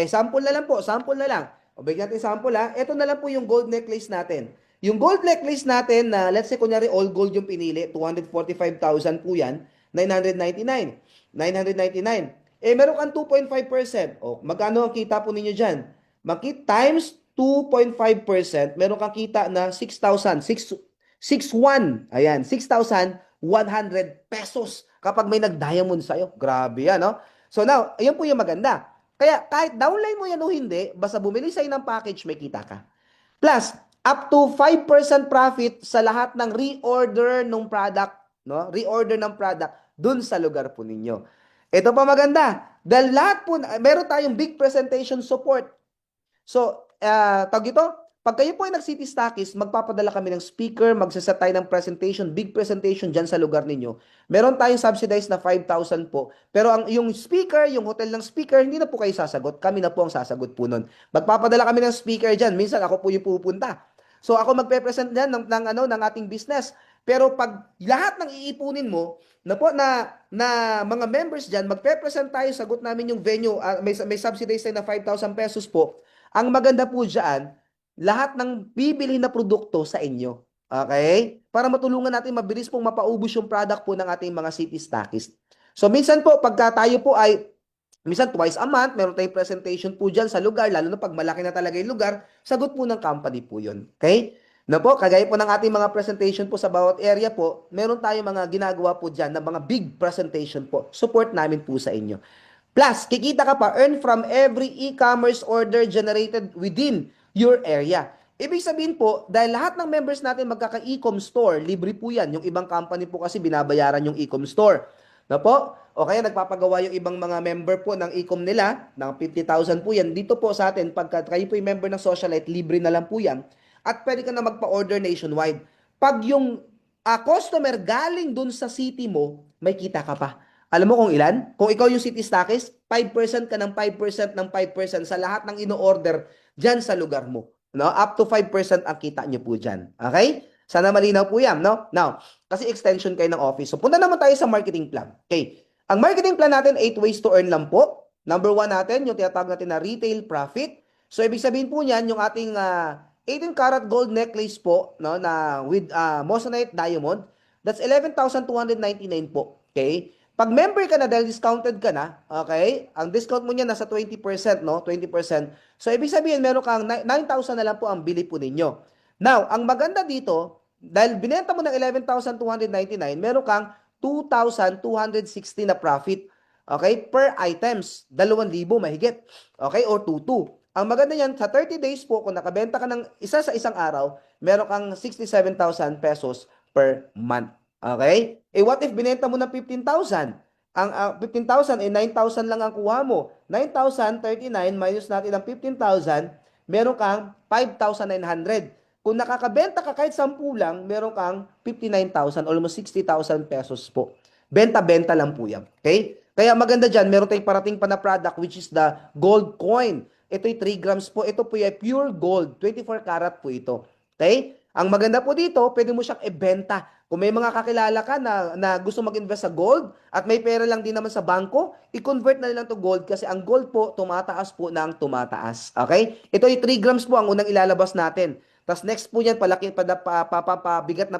Sample na lang po, sample na lang. O bigyan natin sample ha. Ito na lang po yung gold necklace natin. Yung gold necklace natin na let's say kunyari all gold yung pinili, 245,000 po yan, 999. 999. Meron kang 2.5%. O magkano ang kita po ninyo dyan? Times 2.5%, meron kang kita na 6,000. 6,1. Ayan, 6,100 pesos kapag may nag-diamond sa'yo. Grabe yan, no? So now, ayan po yung maganda. Kaya kahit downline mo yan o hindi, basta bumili sa'yo ng package, may kita ka. Plus, up to 5% profit sa lahat ng reorder ng product, no? Reorder ng product dun sa lugar po ninyo. Ito pa maganda. Dahil lahat po, meron tayong big presentation support. So, tawag ito, pag kayo po ay nag-city stockist, magpapadala kami ng speaker, magsaset tayo ng presentation, big presentation dyan sa lugar ninyo. Meron tayong subsidized na 5,000 po. Pero yung speaker, yung hotel ng speaker, hindi na po kayo sasagot. Kami na po ang sasagot po nun. Magpapadala kami ng speaker dyan. Minsan ako po yung pupunta. So ako magpe-present dyan ng ating business. Pero pag lahat ng iipunin mo, na mga members dyan, magpe-present tayo, sagot namin yung venue, may subsidized tayo na 5,000 pesos po. Ang maganda po dyan, lahat ng bibili na produkto sa inyo. Okay? Para matulungan natin mabilis pong mapaubos yung product po ng ating mga city stockist. So minsan po, pagka tayo po ay, minsan twice a month, meron tayong presentation po dyan sa lugar, lalo na pag malaki na talaga yung lugar, sagot po ng company po yun. Okay? Na po, kagaya po ng ating mga presentation po sa bawat area po, meron tayong mga ginagawa po dyan na mga big presentation po. Support namin po sa inyo. Plus, kikita ka pa, earn from every e-commerce order generated within your area. Ibig sabihin po, dahil lahat ng members natin magkaka-e-com store, libre po yan. Yung ibang company po kasi binabayaran yung e-com store. Na po? O kaya nagpapagawa yung ibang mga member po ng e-com nila, ng 50,000 po yan. Dito po sa atin, pagka kayo po yung member ng Socialite, libre na lang po yan. At pwede ka na magpa-order nationwide. Pag yung customer galing dun sa city mo, may kita ka pa. Alam mo kung ilan? Kung ikaw yung city stockist, 5% ka ng 5% ng 5% sa lahat ng ino-order dyan sa lugar mo. No? Up to 5% ang kita nyo po dyan. Okay? Sana malinaw po yan. No? Now, kasi extension kayo ng office. So, punta naman tayo sa marketing plan. Okay. Ang marketing plan natin, 8 ways to earn lang po. Number 1 natin, yung tinatawag natin na retail profit. So, ibig sabihin po niyan, yung ating 18 karat gold necklace po, no, na with moissanite diamond, that's 11,299 po. Okay? Pag member ka na dahil discounted ka na, okay? Ang discount mo niya nasa 20%, no? 20%. So, ibig sabihin, meron kang 9,000 na lang po ang bili po ninyo. Now, ang maganda dito, dahil binenta mo ng 11,299, meron kang 2,260 na profit. Okay? Per items. 2,000 mahigit. Okay? Or 2,2. Ang maganda niyan, sa 30 days po, kung nakabenta ka ng isa sa isang araw, meron kang 67,000 pesos per month. Okay? Eh what if binenta mo ng 15,000? Ang 15,000 eh 9,000 lang ang kuha mo. 9,039 minus natin ang 15,000, meron kang 5,900. Kung nakakabenta ka kahit 10 lang, meron kang 59,000, almost 60,000 pesos po. Benta-benta lang po yan. Okay? Kaya maganda dyan, meron tayong parating pa na product which is the gold coin. Ito'y 3 grams po. Ito po yung pure gold. 24 karat po ito. Okay? Ang maganda po dito, pwede mo siyang ibenta. Kung may mga kakilala ka na gusto mag-invest sa gold at may pera lang din naman sa bangko, i-convert na lang to gold kasi ang gold po, tumataas po ng tumataas. Okay? Ito ay 3 grams po ang unang ilalabas natin. Tapos next po yan, palaki, pabigat na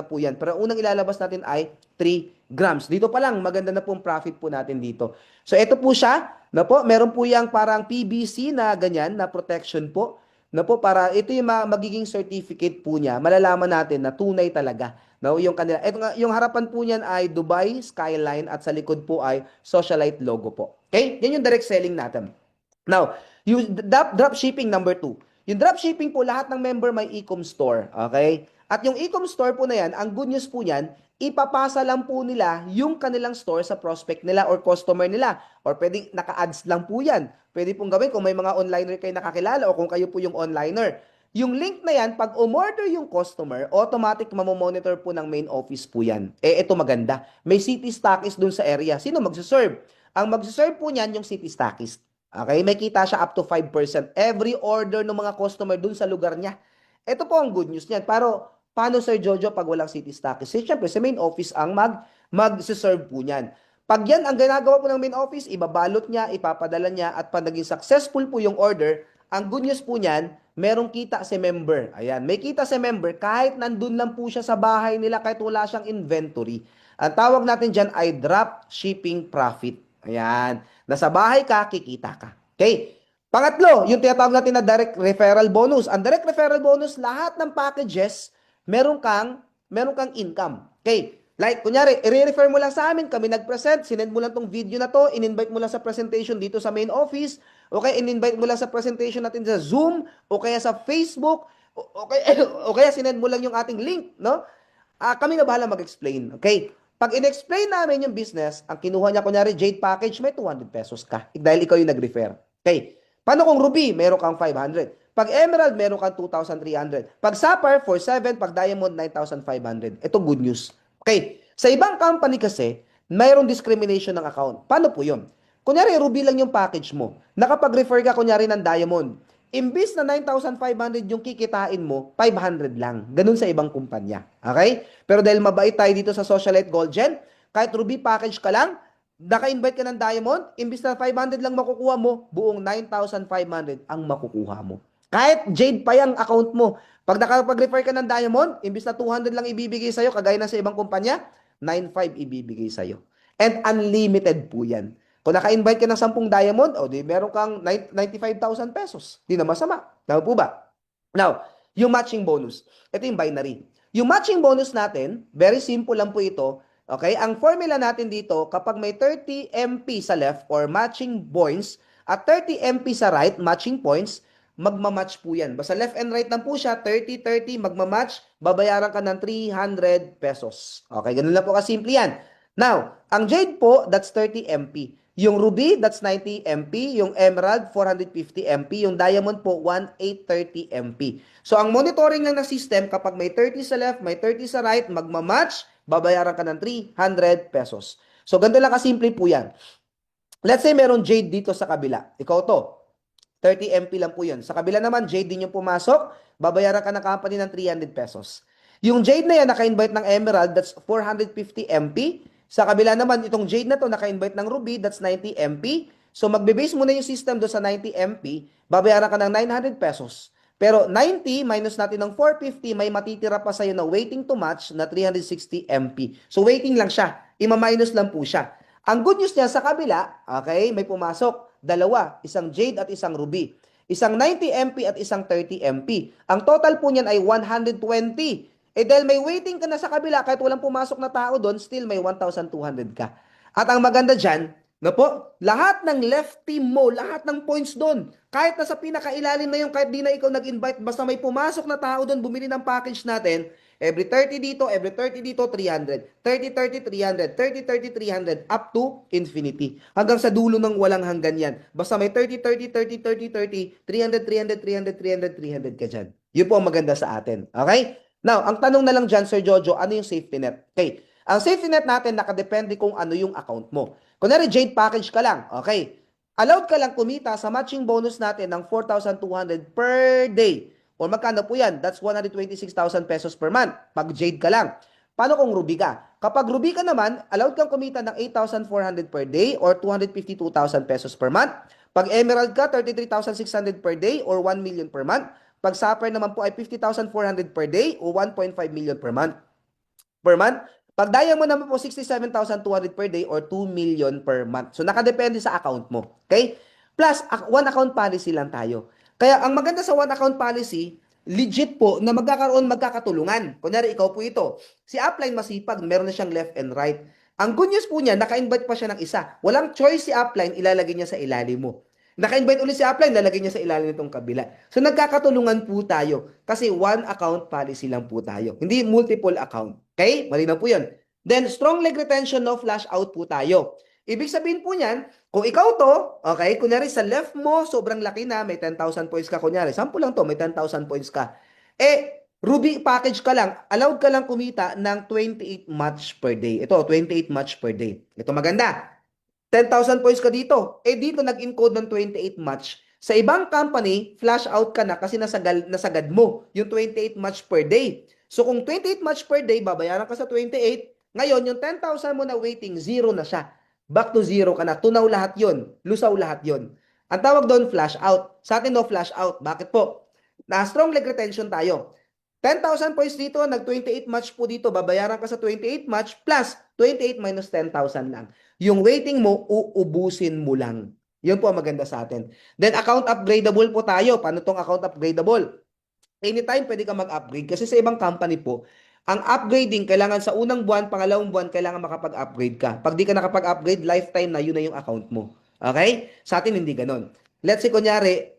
po yan. Pero ang unang ilalabas natin ay 3 grams. Dito pa lang, maganda na po ang profit po natin dito. So ito po siya, na po, meron po yang parang PVC na ganyan, na protection po. Na po, para ito yung magiging certificate po niya, malalaman natin na tunay talaga. No, yung kanila, ito nga, yung harapan po niyan ay Dubai Skyline at sa likod po ay Socialite logo po. Okay? Yan yung direct selling natin. Now, yung drop shipping number 2. Yung drop shipping po, lahat ng member may e-com store. Okay? At yung e-com store po na yan, ang good news po niyan, ipapasa lang po nila yung kanilang store sa prospect nila or customer nila. Or pwedeng naka-ads lang po yan. Pwede pong gawin kung may mga onliner kayo nakakilala o kung kayo po yung onliner. Yung link na yan, pag umorder yung customer, automatic mamomonitor po ng main office po yan. Eh, ito maganda. May city stockist dun sa area. Sino magsaserve? Ang magsaserve po niyan yung city stockist. Okay? May kita siya up to 5%. Every order ng mga customer dun sa lugar niya. Ito po ang good news niyan. Pero, paano Sir Jojo pag walang city stockist? Siyempre, sa main office ang mag-serve po niyan. Pag yan ang ginagawa po ng main office, ibabalot niya, ipapadala niya, at pag naging successful po yung order, ang good news po niyan, merong kita si member. Ayan, may kita si member kahit nandun lang po siya sa bahay nila, kahit wala siyang inventory. Ang tawag natin dyan ay drop shipping profit. Ayan, nasa bahay ka, kikita ka. Okay? Pangatlo, yung tinatawag natin na direct referral bonus. Ang direct referral bonus, lahat ng packages, meron kang income. Okay? Like, kunyari, i-refer mo lang sa amin, kami nag-present, sinend mo lang tong video na to, in-invite mo lang sa presentation dito sa main office, okay, in-invite mo lang sa presentation natin sa Zoom, o kaya sa Facebook, Okay, o kaya sinend mo lang yung ating link, no? Kami na bahala mag-explain. Okay? Pag in-explain namin yung business, ang kinuha niya, kunyari, Jade package, may 200 pesos ka. Dahil ikaw yung nag-refer. Okay? Paano kung Ruby, meron kang 500. Pag Emerald, meron kang 2,300. Pag Sapphire, 4,700. Pag Diamond, 9,500. Ito good news. Okay? Sa ibang company kasi, mayroong discrimination ng account. Paano po yun? Kunyari, Ruby lang yung package mo. Nakapag-refer ka, kunyari, ng Diamond. Imbis na 9,500 yung kikitain mo, 500 lang. Ganun sa ibang kumpanya. Okay? Pero dahil mabait tayo dito sa Socialite Gold Gen, kahit Ruby package ka lang, naka-invite ka ng Diamond, imbis na 500 lang makukuha mo, buong 9,500 ang makukuha mo. Kahit Jade pa yung account mo. Pag nakapag-refer ka ng Diamond, imbis na 200 lang ibibigay sa'yo, kagaya na sa ibang kumpanya, 9,500 ibibigay sa'yo. And unlimited po yan. Kung naka-invite ka ng 10 diamond, o di meron kang 95,000 pesos. Di na masama. Tama po ba? Now, yung matching bonus. Ito yung binary. Yung matching bonus natin, very simple lang po ito. Okay? Ang formula natin dito, kapag may 30 MP sa left or matching points at 30 MP sa right, matching points, magmamatch po yan. Basta left and right lang po siya, 30, 30, magmamatch, babayaran ka ng 300 pesos. Okay, ganun lang po kasimple yan. Now, ang Jade po, that's 30 MP. Yung Ruby, that's 90 MP. Yung Emerald, 450 MP. Yung Diamond po, 1830 MP. So, ang monitoring lang ng system, kapag may 30 sa left, may 30 sa right, magmamatch, babayaran ka ng 300 pesos. So, ganito lang kasimple po yan. Let's say meron Jade dito sa kabila. Ikaw to. 30 MP lang po yun. Sa kabila naman, Jade din yung pumasok, babayaran ka ng company ng 300 pesos. Yung Jade na yan, naka-invite ng Emerald, that's 450 MP. Sa kabila naman, itong Jade na to, naka-invite ng Ruby, that's 90 MP. So, magbe-base mo na yung system do sa 90 MP, babayaran ka ng 900 pesos. Pero 90 minus natin ng 450, may matitira pa sa'yo na waiting to match na 360 MP. So, waiting lang siya. Ima-minus lang po siya. Ang good news niya sa kabila, okay, may pumasok. Dalawa, isang Jade at isang Ruby. Isang 90 MP at isang 30 MP. Ang total po niyan ay 120. Eh dahil may waiting ka na sa kabila, kahit walang pumasok na tao doon, still may 1,200 ka. At ang maganda dyan, na po, lahat ng left team mo, lahat ng points doon, kahit nasa pinakailalim na yung, kahit di na ikaw nag-invite, basta may pumasok na tao doon, bumili ng package natin, every 30 dito, every 30 dito, 300. 30, 30, 300. 30, 30, 300. Up to infinity. Hanggang sa dulo ng walang hanggan yan. Basta may 30, 30, 30, 30, 30, 300, 300, 300, 300, 300 ka dyan. Yun po ang maganda sa atin. Okay? Now, ang tanong na lang dyan, Sir Jojo, ano yung safety net? Okay. Ang safety net natin, nakadepende kung ano yung account mo. Kunwari, Jade package ka lang. Okay. Allowed ka lang kumita sa matching bonus natin ng 4,200 per day. O magkano po yan? That's 126,000 pesos per month. Pag Jade ka lang. Paano kung Ruby ka? Kapag Ruby ka naman, allowed kang kumita ng 8,400 per day or 252,000 pesos per month. Pag Emerald ka, 33,600 per day or 1 million per month. Pag Sapphire naman po ay 50,400 per day o 1.5 million per month. Per month. Pag Diamond naman po, 67,200 per day or 2 million per month. So, nakadepende sa account mo. Okay? Plus, one account policy lang tayo. Kaya, ang maganda sa one account policy, legit po na magkakatulungan. Kunyari, ikaw po ito. Si Upline masipag, meron na siyang left and right. Ang good news po niya, naka-invite pa siya ng isa. Walang choice si Upline, ilalagay niya sa ilalim mo. Naka-invite ulit si Upline, lalagay niya sa ilalim nitong kabila. So, nagkakatulungan po tayo. Kasi one account policy lang po tayo. Hindi multiple account. Okay? Malinaw po yun. Then, strong leg retention, no flash out po tayo. Ibig sabihin po niyan, kung ikaw to, okay, kunyari sa left mo, sobrang laki na, may 10,000 points ka, kunyari, sample lang to, may 10,000 points ka. Eh, Ruby package ka lang, allowed ka lang kumita ng 28 match per day. Ito, 28 match per day. Ito maganda. 10,000 points ka dito. Eh, dito nag-encode ng 28 match. Sa ibang company, flash out ka na kasi nasagad mo yung 28 match per day. So, kung 28 match per day, babayaran ka sa 28. Ngayon, yung 10,000 mo na waiting, zero na siya. Back to zero ka na. Tunaw lahat yon, lusaw lahat yon. Ang tawag doon, flash out. Sa atin, no flash out. Bakit po? Na strong leg retention tayo. 10,000 points dito, nag-28 match po dito, babayaran ka sa 28 match plus 28 minus 10,000 lang. Yung waiting mo, uubusin mo lang. Yun po ang maganda sa atin. Then, account upgradable po tayo. Paano tong account upgradable? Anytime pwede ka mag-upgrade kasi sa ibang company po, ang upgrading kailangan sa unang buwan, pangalawang buwan, kailangan makapag-upgrade ka. Pag di ka nakapag-upgrade, lifetime na yun na yung account mo. Okay? Sa atin, hindi ganon. Let's say, kunyari,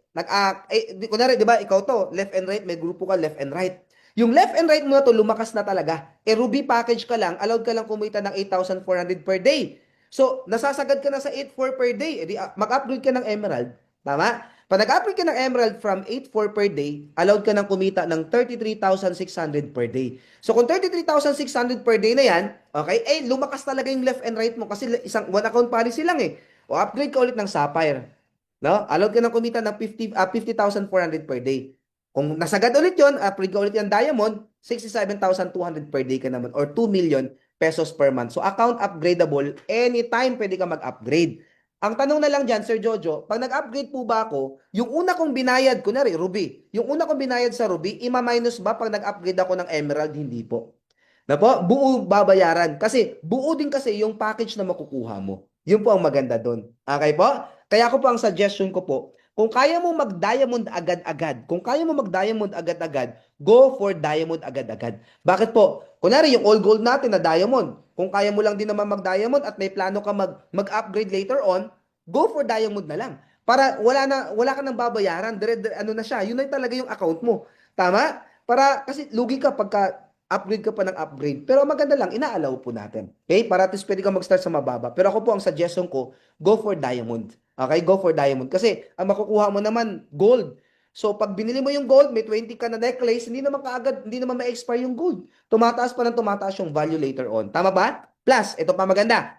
Kunwari, di ba, ikaw to, left and right, may grupo ka, left and right. Yung left and right mo na to, lumakas na talaga. Ruby package ka lang, allowed ka lang kumita ng 8,400 per day. So, nasasagad ka na sa 8,400 per day. Mag-upgrade ka ng Emerald. Tama? Pag nag-upgrade ka ng Emerald from 8,400 per day, allowed ka nang kumita ng 33,600 per day. So, kung 33,600 per day na yan, okay, lumakas talaga yung left and right mo kasi isang one account policy lang eh. O, upgrade ka ulit ng Sapphire. No? Allowed ka nang kumita ng 50,400 per day. Kung nasagad ulit yun, upgrade ka ulit yung Diamond, 67,200 per day ka naman or 2 million pesos per month. So, account upgradable, anytime pwede ka mag-upgrade. Ang tanong na lang dyan, Sir Jojo, pag nag-upgrade po ba ako, yung una kong binayad, kunwari, Ruby, yung una kong binayad sa Ruby, ima-minus ba pag nag-upgrade ako ng Emerald? Hindi po. Na po, buo babayaran. Kasi, buo din kasi yung package na makukuha mo. Yun po ang maganda doon. Okay po? Kaya ako po ang suggestion ko po, kung kaya mo mag-diamond agad-agad, kung kaya mo mag-diamond agad-agad, go for diamond agad-agad. Bakit po? Kunwari, yung all gold natin na diamond, kung kaya mo lang din naman mag-diamond at may plano ka mag-upgrade later on, go for diamond na lang. Para wala ka nang babayaran, ano na siya, yun na talaga yung account mo. Tama? Para, kasi lugi ka pagka upgrade ka pa ng upgrade. Pero maganda lang, ina-allow po natin. Okay? Para at least pwede ka mag-start sa mababa. Pero ako po, ang suggestion ko, go for diamond. Okay? Go for diamond. Kasi, ang makukuha mo naman, gold. So, pag binili mo yung gold, may 20 ka na necklace, hindi naman kaagad, hindi naman ma-expire yung gold. Tumataas pa ng tumataas yung value later on. Tama ba? Plus, ito pa maganda.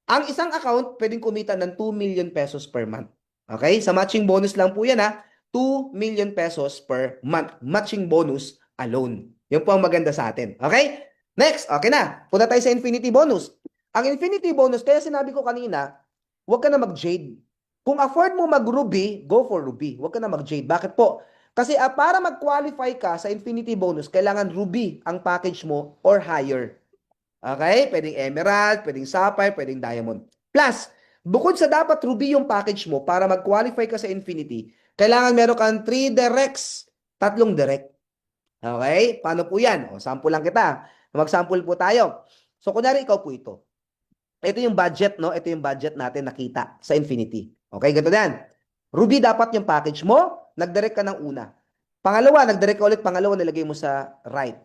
Ang isang account, pwedeng kumita ng 2 million pesos per month. Okay? Sa matching bonus lang po yan ha. 2 million pesos per month. Matching bonus alone. Yun po ang maganda sa atin. Okay? Next, okay na. Punta tayo sa infinity bonus. Ang infinity bonus, kaya sinabi ko kanina, huwag ka na mag-jade. Kung afford mo mag-ruby, go for ruby. Huwag ka na mag-jade. Bakit po? Kasi para mag-qualify ka sa infinity bonus, kailangan ruby ang package mo or higher. Okay? Pwedeng emerald, pwedeng sapphire, pwedeng diamond. Plus, bukod sa dapat ruby yung package mo para mag-qualify ka sa infinity, kailangan meron kang 3 directs, 3 direct. Okay? Paano po yan? O, sample lang kita. Mag-sample po tayo. So, kunwari ikaw po ito. Ito yung budget, no? Ito yung budget natin nakita sa infinity. Okay, ganito yan. Ruby dapat yung package mo, nag-direct ka ng una. Pangalawa, nag-direct ka ulit, pangalawa, nilagay mo sa right.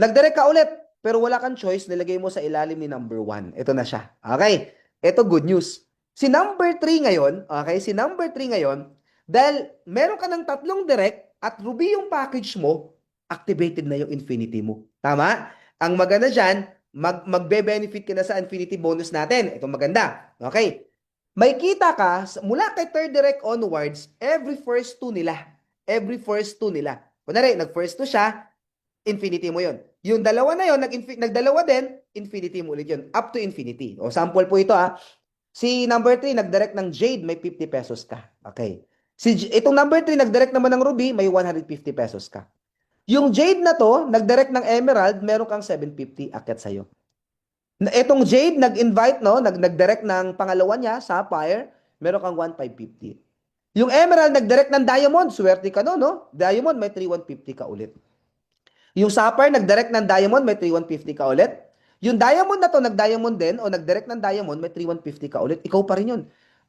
Nag-direct ka ulit, pero wala kang choice, nilagay mo sa ilalim ni number 1. Ito na siya. Okay? Ito good news. Si number 3 ngayon, okay? Si number 3 ngayon, dahil meron ka ng 3 direct at ruby yung package mo, activated na yung infinity mo. Tama? Ang maganda dyan, magbe-benefit ka na sa infinity bonus natin. Ito maganda. Okay? May kita ka, mula kay third direct onwards, every first 2 nila. Every first 2 nila. Kunwari, nag-first 2 siya, infinity mo yun. Yung dalawa na yun, nagdalawa din, infinity mo ulit yun. Up to infinity. O, sample po ito ah. Si number 3, nag-direct ng Jade, may 50 pesos ka. Okay. Itong number 3, nag-direct naman ng Ruby, may 150 pesos ka. Yung Jade na to, nag-direct ng Emerald, meron kang 750 akyat sa'yo. Itong Jade, nag-invite, no? Nag-direct ng pangalawa niya, Sapphire, meron kang 1,550. Yung Emerald, nag-direct ng Diamond, swerte ka no, no? Diamond, may 3,150 ka ulit. Yung Sapphire, nag-direct ng Diamond, may 3,150 ka ulit. Yung Diamond na to, nag-Diamond din, o nag-direct ng Diamond, may 3,150 ka ulit. Ikaw pa rin yun.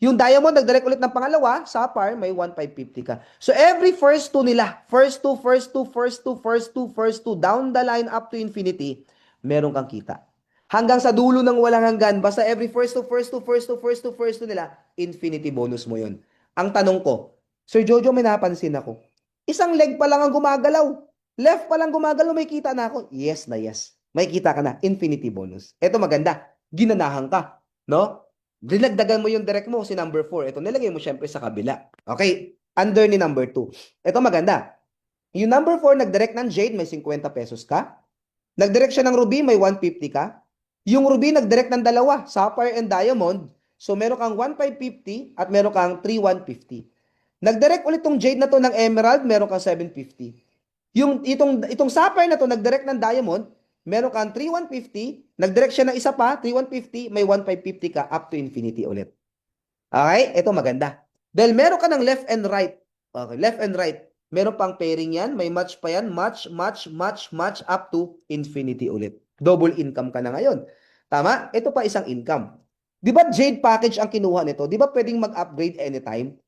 Yung Diamond, nag-direct ulit ng pangalawa, Sapphire, may 1,550 ka. So, every first 2 nila, first 2, first 2, first 2, first 2, first 2, down the line up to infinity, meron kang kita. Hanggang sa dulo ng walang hanggan, basta every first 2, first 2, first 2, first 2, first 2 nila, infinity bonus mo yun. Ang tanong ko, Sir Jojo, may napansin ako. Isang leg pa lang ang gumagalaw. Left pa lang gumagalaw, may kita na ako. Yes na yes. May kita ka na. Infinity bonus. Ito maganda. Ginanahan ka. No? Dinagdagan mo yung direct mo, si number 4. Ito, nilagay mo syempre sa kabila. Okay? Under ni number 2. Ito maganda. Yung number 4, nag-direct ng Jade, may 50 pesos ka. Nag-direct siya ng Ruby, may 150 ka. Yung Ruby, nag-direct ng dalawa, Sapphire and Diamond. So, meron kang 1,550 at meron kang 3,150. Nag-direct ulit tong Jade na to ng Emerald, meron kang 750. Itong Sapphire na to, nag-direct ng Diamond, meron kang 3,150, nag-direct siya ng isa pa, 3,150, may 1,550 ka, up to infinity ulit. Okay? Ito maganda. Dahil meron ka ng left and right. Okay, left and right. Meron pang pairing yan, may match pa yan, match, match, match, match, up to infinity ulit. Double income ka na ngayon. Tama? Ito pa isang income. Di ba Jade package ang kinuha nito? Di ba pwedeng mag-upgrade anytime?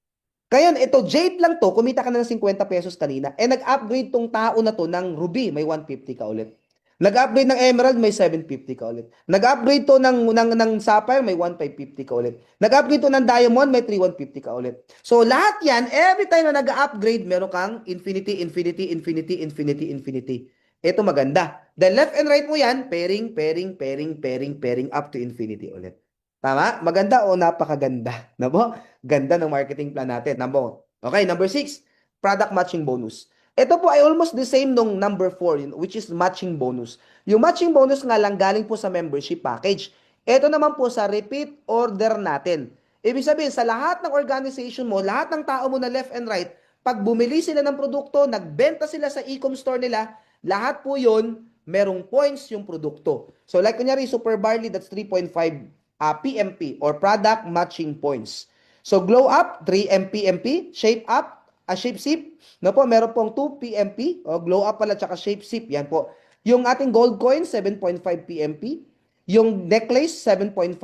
Kaya ito, Jade lang to, kumita ka na ng 50 pesos kanina. Eh, nag-upgrade tong tao na to ng Ruby, may 150 ka ulit. Nag-upgrade ng Emerald, may 750 ka ulit. Nag-upgrade to ng Sapphire, may 1550 ka ulit. Nag-upgrade to ng Diamond, may 3150 ka ulit. So, lahat yan, every time na nag-upgrade, meron kang infinity, infinity, infinity, infinity, infinity. Ito maganda. The left and right mo yan, pairing, pairing, pairing, pairing, pairing, up to infinity ulit. Tama? Maganda o napakaganda? Na po? Ganda ng marketing plan natin. Okay, number 6, product matching bonus. Ito po ay almost the same nung number 4, which is matching bonus. Yung matching bonus nga lang galing po sa membership package. Ito naman po sa repeat order natin. Ibig sabihin, sa lahat ng organization mo, lahat ng tao mo na left and right, pag bumili sila ng produkto, nagbenta sila sa e-com store nila, lahat po yun, merong points yung produkto. So like kunyari, Super Barley, that's 3.5 PMP or product matching points. So glow up, 3 MPMP, shape up, shape sip, no po, meron pong 2 PMP, o glow up pala, tsaka shape sip, yan po. Yung ating gold coin, 7.5 PMP, yung necklace, 7.5,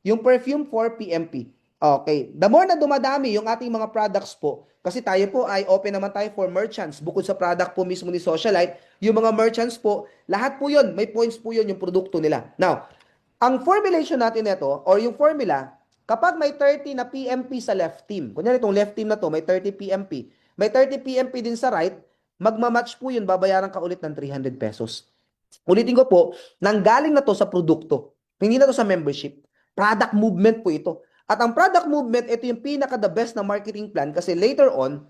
yung perfume, 4 PMP. Okay, the more na dumadami yung ating mga products po, kasi tayo po ay open naman tayo for merchants, bukod sa product po mismo ni Socialite, yung mga merchants po, lahat po yun, may points po yun yung produkto nila. Now, ang formulation natin nito or yung formula, kapag may 30 na PMP sa left team, kunyari itong left team na to, may 30 PMP, may 30 PMP din sa right, magmamatch po yun, babayaran ka ulit ng 300 pesos. Ulitin ko po, nanggaling na to sa produkto. Hindi na to sa membership. Product movement po ito. At ang product movement, ito yung pinaka the best na marketing plan kasi later on,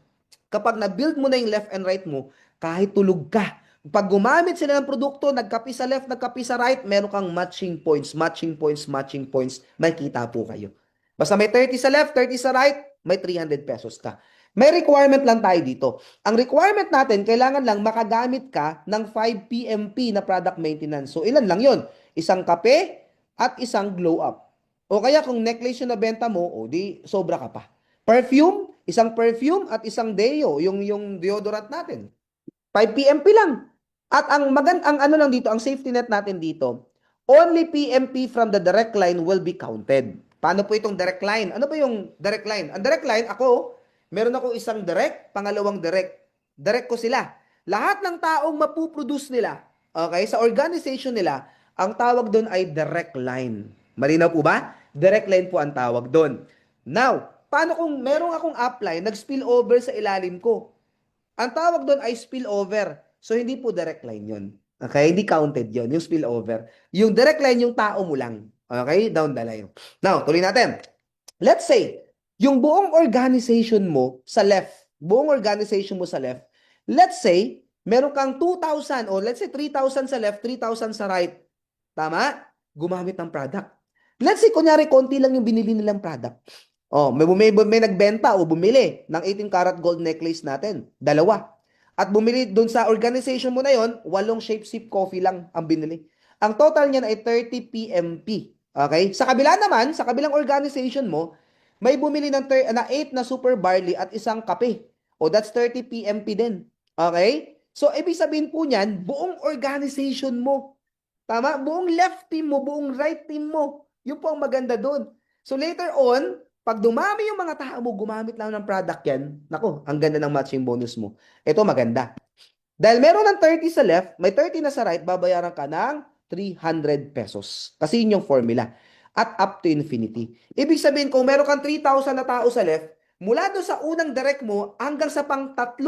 kapag na-build mo na yung left and right mo, kahit tulog ka, pag gumamit sila ng produkto, nagkapi sa left, nagkapi sa right, meron kang matching points, matching points, matching points, may kita po kayo. Basta may 30 sa left, 30 sa right, may 300 pesos ka. May requirement lang tayo dito. Ang requirement natin, kailangan lang makagamit ka ng 5 PMP na product maintenance. So, ilan lang yon? Isang kape at isang glow up. O kaya kung necklace yung nabenta mo, o di sobra ka pa. Perfume, isang perfume at isang deo, yung deodorant natin. 5 PMP lang. At ang ano lang dito, ang safety net natin dito, only PMP from the direct line will be counted. Paano po itong direct line? Ano ba yung direct line? Ang direct line, meron ako isang direct, pangalawang direct. Direct ko sila. Lahat ng taong mapuproduce nila, okay, sa organization nila, ang tawag doon ay direct line. Malinaw po ba? Direct line po ang tawag doon. Now, paano kung merong akong upline, nag-spill over sa ilalim ko? Ang tawag doon ay spillover. So, hindi po direct line yun. Okay? Hindi counted yun, yung spillover. Yung direct line, yung tao mo lang. Okay? Down the line. Now, tuloy natin. Let's say, yung buong organization mo sa left, let's say, meron kang 2,000 o let's say 3,000 sa left, 3,000 sa right. Tama? Gumamit ng product. Let's say, kunyari, konti lang yung binili nilang product. Oh, may nagbenta o bumili ng 18 karat gold necklace natin. Dalawa. At bumili doon sa organization mo na yon, 8 shape sip coffee lang ang binili. Ang total niyan ay 30 PMP. Okay? Sa kabila naman, sa kabilang organization mo, may bumili ng 8 na super barley at isang kape. O that's 30 PMP din. Okay? So, ibig sabihin po niyan, buong organization mo. Tama? Buong left team mo, buong right team mo. Yun po ang maganda doon. So, later on, pag dumami yung mga tao mo, gumamit lang ng product yan, nako, ang ganda ng matching bonus mo. Ito maganda. Dahil meron ng 30 sa left, may 30 na sa right, babayaran ka ng 300 pesos. Kasi yun yung formula. At up to infinity. Ibig sabihin, kung meron kang 3,000 na tao sa left, mula doon sa unang direct mo hanggang sa pang 3,000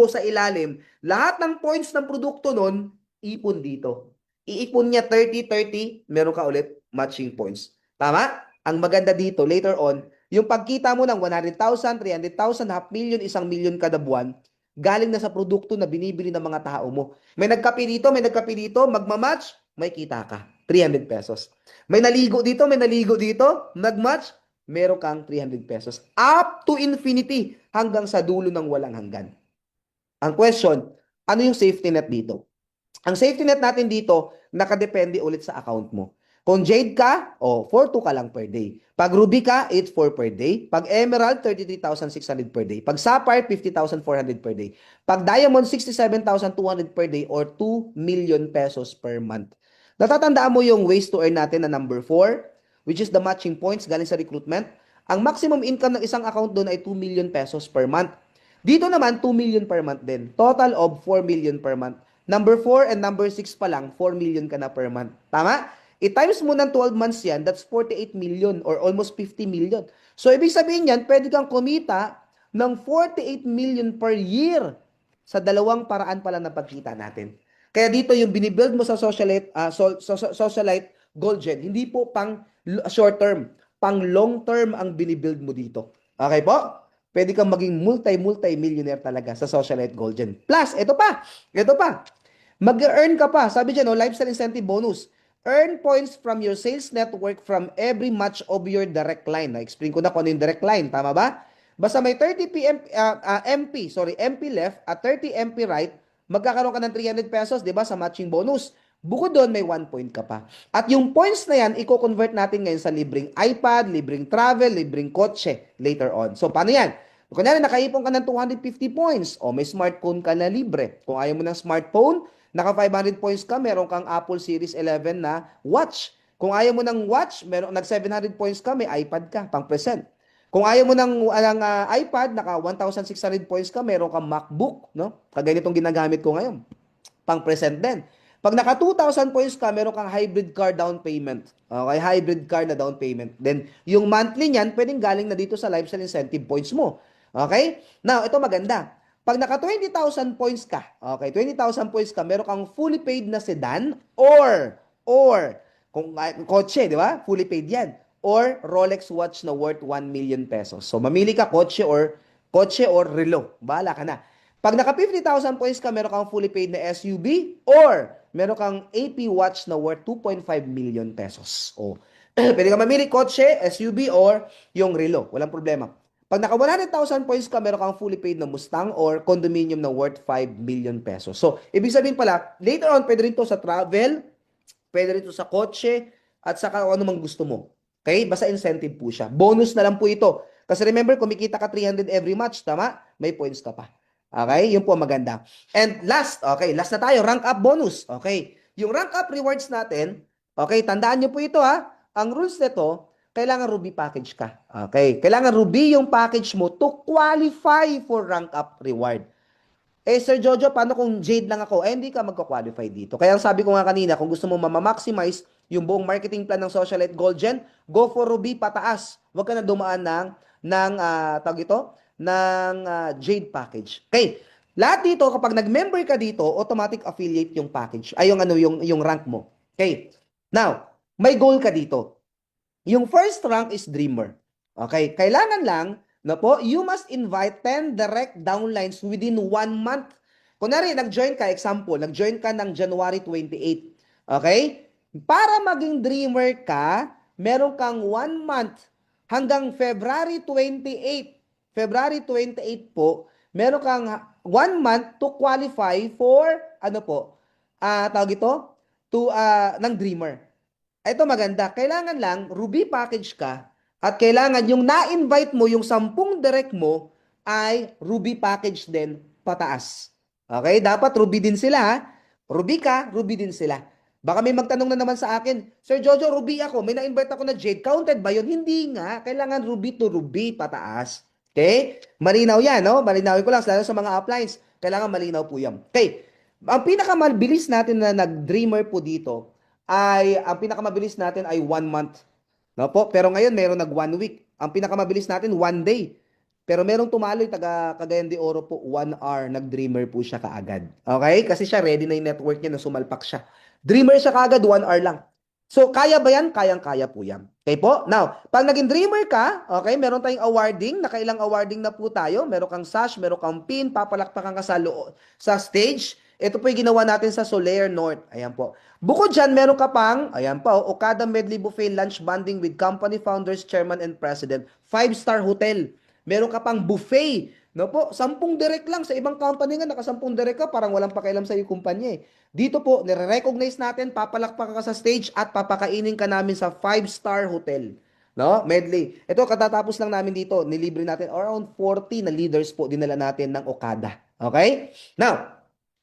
sa ilalim, lahat ng points ng produkto nun, ipon dito. Iipon niya 30, 30, meron ka ulit matching points. Tama? Ang maganda dito, later on, yung pagkita mo ng 100,000, 300,000, half million, 1,000,000 kada buwan, galing na sa produkto na binibili ng mga tao mo. May nagkape dito, magmamatch, may kita ka. 300 pesos. May naligo dito, nagmatch, meron kang 300 pesos. Up to infinity, hanggang sa dulo ng walang hanggan. Ang question, ano yung safety net dito? Ang safety net natin dito, nakadepende ulit sa account mo. Kung Jade ka, 4,200 ka lang per day. Pag Ruby ka, 8,400 per day. Pag Emerald, 33,600 per day. Pag Sapphire, 50,400 per day. Pag Diamond, 67,200 per day or 2 million pesos per month. Natatandaan mo yung ways to earn natin na number 4, which is the matching points galing sa recruitment. Ang maximum income ng isang account doon ay 2 million pesos per month. Dito naman, 2 million per month din. Total of 4 million per month. Number 4 and number 6 pa lang, 4 million ka na per month. Tama? I-times mo ng 12 months yan, that's 48 million or almost 50 million. So, ibig sabihin yan, pwede kang kumita ng 48 million per year sa dalawang paraan pala na pagkita natin. Kaya dito yung binibuild mo sa socialite gold gen, hindi po pang short term, pang long term ang binibuild mo dito. Okay po? Pwede kang maging multi-millionaire talaga sa socialite gold gen. Plus, ito pa. Mag-earn ka pa. Sabi dyan, no, lifestyle incentive bonus. Earn points from your sales network from every match of your direct line. Na-explain ko na kung ano yung direct line. Tama ba? Basta may 30 MP left at 30 MP right, magkakaroon ka ng 300 pesos, di ba, sa matching bonus. Bukod doon, may 1 point ka pa. At yung points na yan, i-convert natin ngayon sa libreng iPad, libreng travel, libreng kotse later on. So, paano yan? Kunyari, nakaipon ka ng 250 points o may smartphone ka na libre. Kung ayaw mo ng smartphone, naka 500 points ka, meron kang Apple Series 11 na watch. Kung ayaw mo ng watch, nag 700 points ka, may iPad ka, pang present. Kung ayaw mo ng iPad, naka 1,600 points ka, meron kang MacBook, no? Kagaya nitong ginagamit ko ngayon. Pang present din. Pag naka 2,000 points ka, meron kang hybrid car down payment. Okay, hybrid car na down payment. Then, yung monthly niyan, pwedeng galing na dito sa lifestyle incentive points mo. Okay? Now, ito maganda. Pag naka 20,000 points ka, okay, 20,000 points ka, meron kang fully paid na sedan or kung kotse, di ba? Fully paid yan. Or Rolex watch na worth 1 million pesos. So, mamili ka kotse or relo. Bahala ka na. Pag naka 50,000 points ka, meron kang fully paid na SUV or meron kang AP watch na worth 2.5 million pesos. O, pwede ka mamili kotse, SUV or yung relo. Walang problema. Pag naka 100,000 points ka, meron kang fully paid na Mustang or condominium na worth 5 million pesos. So, ibig sabihin pala, later on, pwede rin to sa travel, pwede rin to sa kotse, at sa kung ano mang gusto mo. Okay? Basta incentive po siya. Bonus na lang po ito. Kasi remember, kumikita ka 300 every match, tama? May points ka pa. Okay? Yun po maganda. And last na tayo, rank up bonus. Okay? Yung rank up rewards natin, okay, tandaan nyo po ito ha. Ang rules nito, kailangan Ruby package ka. Okay? Kailangan Ruby yung package mo to qualify for rank up reward. Sir Jojo, paano kung Jade lang ako? Hindi ka magka-qualify dito. Kaya ang sabi ko nga kanina, kung gusto mo ma-maximize yung buong marketing plan ng Socialite Gold Gen, go for Ruby pataas. Huwag ka na dumaan ng Jade package. Okay. Lahat dito, kapag nag-member ka dito, automatic affiliate yung package. Ay, yung rank mo. Okay. Now, may goal ka dito. Yung first rank is Dreamer. Okay. Kailangan lang na po, you must invite 10 direct downlines within 1 month. Kunwari, nag-join ka, nag-join ka ng January 28. Okay? Para maging dreamer ka, meron kang 1 month hanggang February 28. February 28 po, meron kang 1 month to qualify for, tawag ito? Ng dreamer. Ito maganda, kailangan lang, Ruby package ka, at kailangan yung na-invite mo, yung 10 direct mo, ay Ruby package din pataas. Okay? Dapat Ruby din sila, ha? Ruby ka, Ruby din sila. Baka may magtanong na naman sa akin, Sir Jojo, Ruby ako, may na-invite ako na Jade, counted ba yun? Hindi nga, kailangan Ruby to Ruby pataas. Okay? Malinaw yan, no? Malinawin ko lang, lalo sa mga uplines, kailangan malinaw po yan. Okay, ang pinakamabilis natin na nag-dreamer po dito, ang pinakamabilis natin ay 1 month. No po? Pero ngayon, meron nag 1 week. Ang pinakamabilis natin, 1 day. Pero merong tumaloy, taga Cagayan de Oro po, 1 hour, nag-dreamer po siya kaagad. Okay? Kasi siya, ready na yung network niya na sumalpak siya. Dreamer siya kaagad, 1 hour lang. So, kaya ba yan? Kayang-kaya po yan. Okay po? Now, pag naging dreamer ka, okay, meron tayong awarding, nakailang awarding na po tayo. Meron kang sash, meron kang pin, papalakpakan ka sa stage. Ito po yung ginawa natin sa Solaire North. Ayan po. Bukod dyan, meron ka pang, ayan po, Okada Medley Buffet Lunch Bonding with Company Founders, Chairman, and President. 5-star hotel. Meron ka pang buffet. No po, 10 direct lang. Sa ibang company nga, naka 10 direct ka, parang walang pakialam sa iyo kumpanya eh. Dito po, nire-recognize natin, papalakpakan ka sa stage at papakainin ka namin sa 5-star hotel. No? Medley. Ito, katatapos lang namin dito, nilibre natin around 40 na leaders po, dinala natin ng Okada. Okay? Now,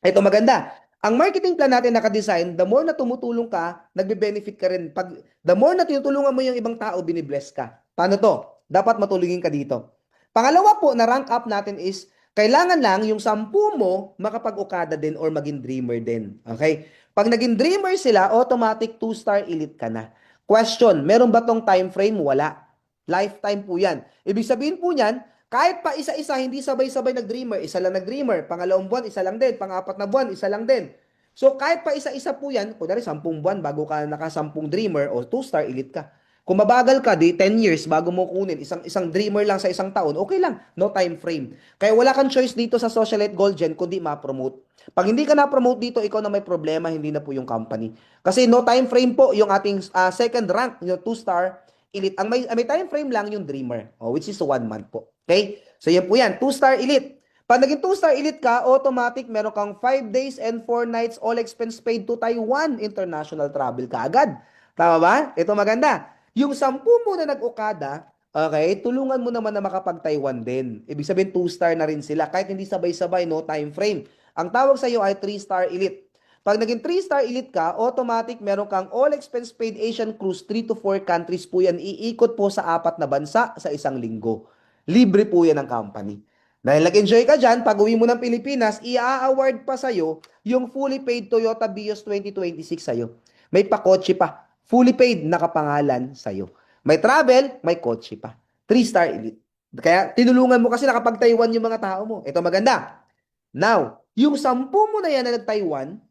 ito maganda. Ang marketing plan natin naka-design, the more na tumutulong ka, nagbe-benefit ka rin. The more na tinutulungan mo yung ibang tao, binibless ka. Paano to? dapat matulungin ka dito. Pangalawa po na rank up natin is kailangan lang yung 10 mo makapag-ukada din or maging dreamer din. Okay? Pag naging dreamer sila, automatic 2-star elite ka na. Question, meron ba tong time frame? Wala. Lifetime po yan. Ibig sabihin po niyan, kahit pa isa-isa, hindi sabay-sabay nag-dreamer, isa lang nag-dreamer, pangalawang buwan, isa lang din, pang-apat na buwan, isa lang din. So kahit pa isa-isa po yan, kunwari 10 buwan bago ka naka-10 dreamer o 2-star elite ka. Kung mabagal ka, di 10 years bago mo kunin, isang dreamer lang sa isang taon, okay lang, no time frame. Kaya wala kang choice dito sa Socialite Gold Gen kundi ma-promote. Pag hindi ka na-promote dito, ikaw na may problema, hindi na po yung company. Kasi no time frame po yung ating second rank, yung 2-star elite. Ang may time frame lang yung dreamer, which is 1 month po. Okay? So yan po yan, 2-star elite. Pag naging 2-star elite ka, automatic meron kang 5 days and 4 nights all expense paid to Taiwan international travel ka agad. Tama ba? Ito maganda. Yung 10 mo na nag-Okada, okay, tulungan mo naman na makapag-Taiwan din. Ibig sabihin 2-star na rin sila kahit hindi sabay-sabay, no time frame. Ang tawag sa iyo ay 3-star elite. Pag naging 3-star elite ka, automatic meron kang all expense paid Asian cruise 3 to 4 countries po yan. Iikot po sa 4 na bansa sa isang linggo. Libre po yan ng company. Dahil nag-enjoy ka dyan, pag uwi mo ng Pilipinas, i-award pa sa'yo yung fully paid Toyota Vios 2026 sa'yo. May pakotse pa. Fully paid, nakapangalan sa'yo. May travel, may kotse pa. 3-star elite. Kaya tinulungan mo kasi nakapag-Taiwan yung mga tao mo. Ito maganda. Now, yung 10 mo na yan na nag-Taiwan,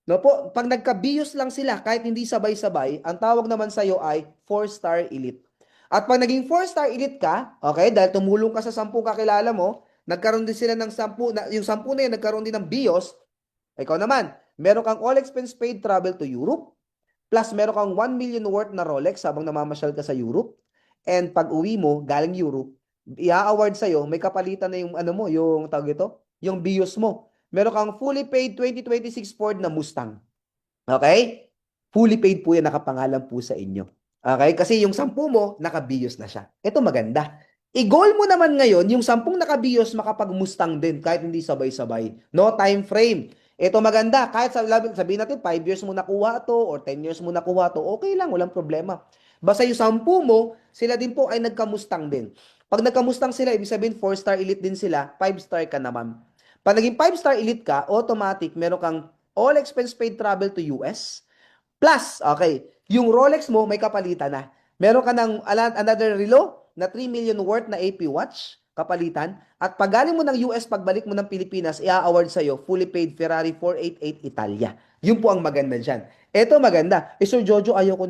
no po, pag nagka-bios lang sila, kahit hindi sabay-sabay, ang tawag naman sa'yo ay 4-star elite. At pag naging 4-star elite ka, okay, dahil tumulong ka sa 10 kakilala mo, nagkaroon din sila ng 10, yung 10 na yan, nagkaroon din ng bios, ikaw naman, meron kang all expense paid travel to Europe, plus meron kang 1 million worth na Rolex habang namamasyal ka sa Europe. And pag uwi mo, galing Europe, i-award sa'yo, may kapalitan na yung ano mo, yung tawag ito, yung bios mo. Meron kang fully paid 2026 Ford na Mustang. Okay? Fully paid po yan, nakapangalan po sa inyo. Okay? Kasi yung 10 mo, nakabios na siya. Ito maganda. I-goal mo naman ngayon, yung 10 nakabios, makapag-Mustang din, kahit hindi sabay-sabay. No time frame. Ito maganda, kahit sabihin natin 5 years mo nakuha to or 10 years mo nakuha to, okay lang, walang problema. Basta yung 10 mo, sila din po ay nagka-Mustang din. Pag nagka-Mustang sila, ibig sabihin 4-star elite din sila, 5-star ka naman. Pag naging 5-star elite ka, automatic, meron kang all expense paid travel to US. Plus, okay, yung Rolex mo, may kapalitan na. Meron ka ng another relo na 3 million worth na AP watch, kapalitan. At pag galing mo ng US, pagbalik mo ng Pilipinas, i-award sa'yo, fully paid Ferrari 488 Italia. Yun po ang maganda dyan. Ito maganda. Sir Jojo, ayoko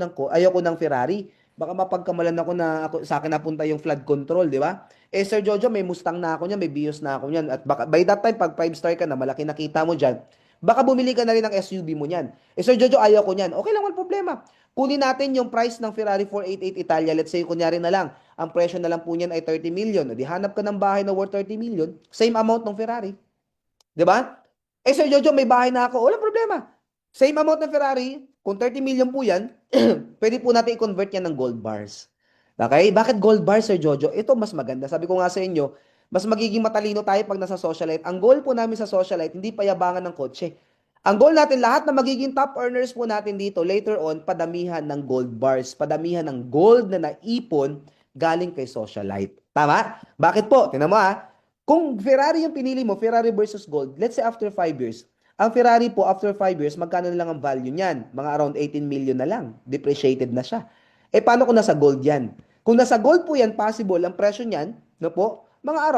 ng Ferrari. Baka mapagkamalan ako na sa akin napunta yung flood control, di ba? Sir Jojo, may Mustang na ako niyan, may Vios na ako niyan. At baka, by that time, pag 5-star ka na, malaki nakita mo dyan, baka bumili ka na rin ng SUV mo niyan. Sir Jojo, ayaw ko niyan. Okay lang, walang problema. Kunin natin yung price ng Ferrari 488 Italia. Let's say, kunyari na lang, ang presyo na lang po niyan ay 30 million. Di hanap ka ng bahay na worth 30 million, same amount ng Ferrari. Di ba? Sir Jojo, may bahay na ako. Walang problema. Same amount ng Ferrari, kung 30 million po yan, pwede po natin i-convert yan ng gold bars. Okay? Bakit gold bars, Sir Jojo? Ito mas maganda. Sabi ko nga sa inyo, mas magiging matalino tayo pag nasa socialite. Ang goal po namin sa socialite, hindi payabangan ng kotse. Ang goal natin, lahat na magiging top earners po natin dito, later on, padamihan ng gold bars, padamihan ng gold na naipon galing kay socialite. Tama? Bakit po? Tingnan mo ha. Kung Ferrari yung pinili mo, Ferrari versus gold, let's say after 5 years, ang Ferrari po, after 5 years, magkano na lang ang value niyan? Mga around 18 million na lang. Depreciated na siya. Paano kung nasa gold yan? Kung nasa gold po yan, possible, ang presyo niyan, no po, mga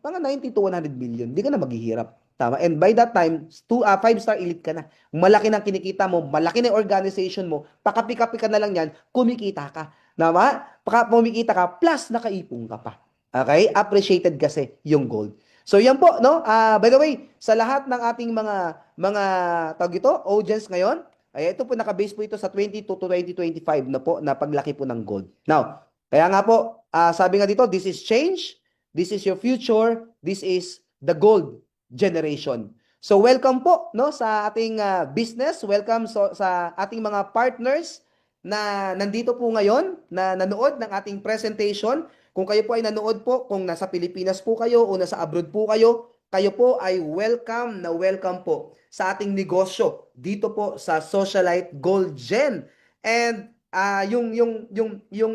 90 to 100 million. Hindi ka na maghihirap. Tama. And by that time, 5-star elite ka na. Malaki ng kinikita mo, malaki na organization mo, pakapi-kapi ka na lang yan, kumikita ka. Tama? Kumikita ka, plus nakaipong ka pa. Okay? Appreciated kasi yung gold. So yan po, no? By the way, sa lahat ng ating mga tawag ito, audience ngayon, ito po naka-base po ito sa 22 to 2025 na po na paglaki po ng gold. Now, kaya nga po, sabi nga dito, this is change, this is your future, this is the gold generation. So welcome po no sa ating business, welcome sa ating mga partners na nandito po ngayon na nanood ng ating presentation. Kung kayo po ay nanood po, kung nasa Pilipinas po kayo o nasa abroad po kayo, kayo po ay welcome na welcome po sa ating negosyo dito po sa Socialite Gold Gen. And yung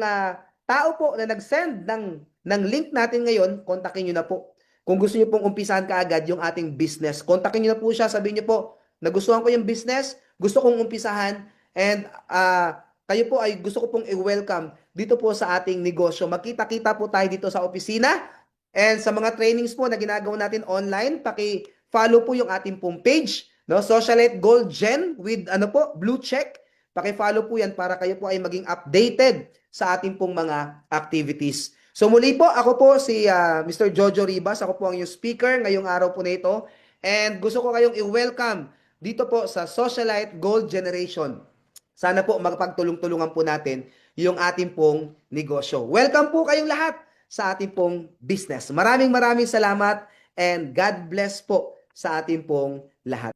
tao po na nag-send ng link natin ngayon, kontakin nyo na po. Kung gusto nyo pong umpisahan kaagad yung ating business, kontakin nyo na po siya, sabihin nyo po, nagustuhan ko yung business, gusto kong umpisahan, and kayo po ay gusto ko pong i-welcome dito po sa ating negosyo. Magkita-kita po tayo dito sa opisina, and sa mga trainings po na ginagawa natin online, paki-follow po yung ating pong page, no? Socialite Gold Gen with ano po, blue check. Paki-follow po yan para kayo po ay maging updated sa ating pong mga activities. So muli po, ako po si Mr. Jojo Ribas. Ako po ang yung speaker ngayong araw po na ito. And gusto ko kayong i-welcome dito po sa Socialite Gold Generation. Sana po magpagtulong-tulungan po natin yung ating pong negosyo. Welcome po kayong lahat sa ating pong business. Maraming salamat and God bless po sa ating pong lahat.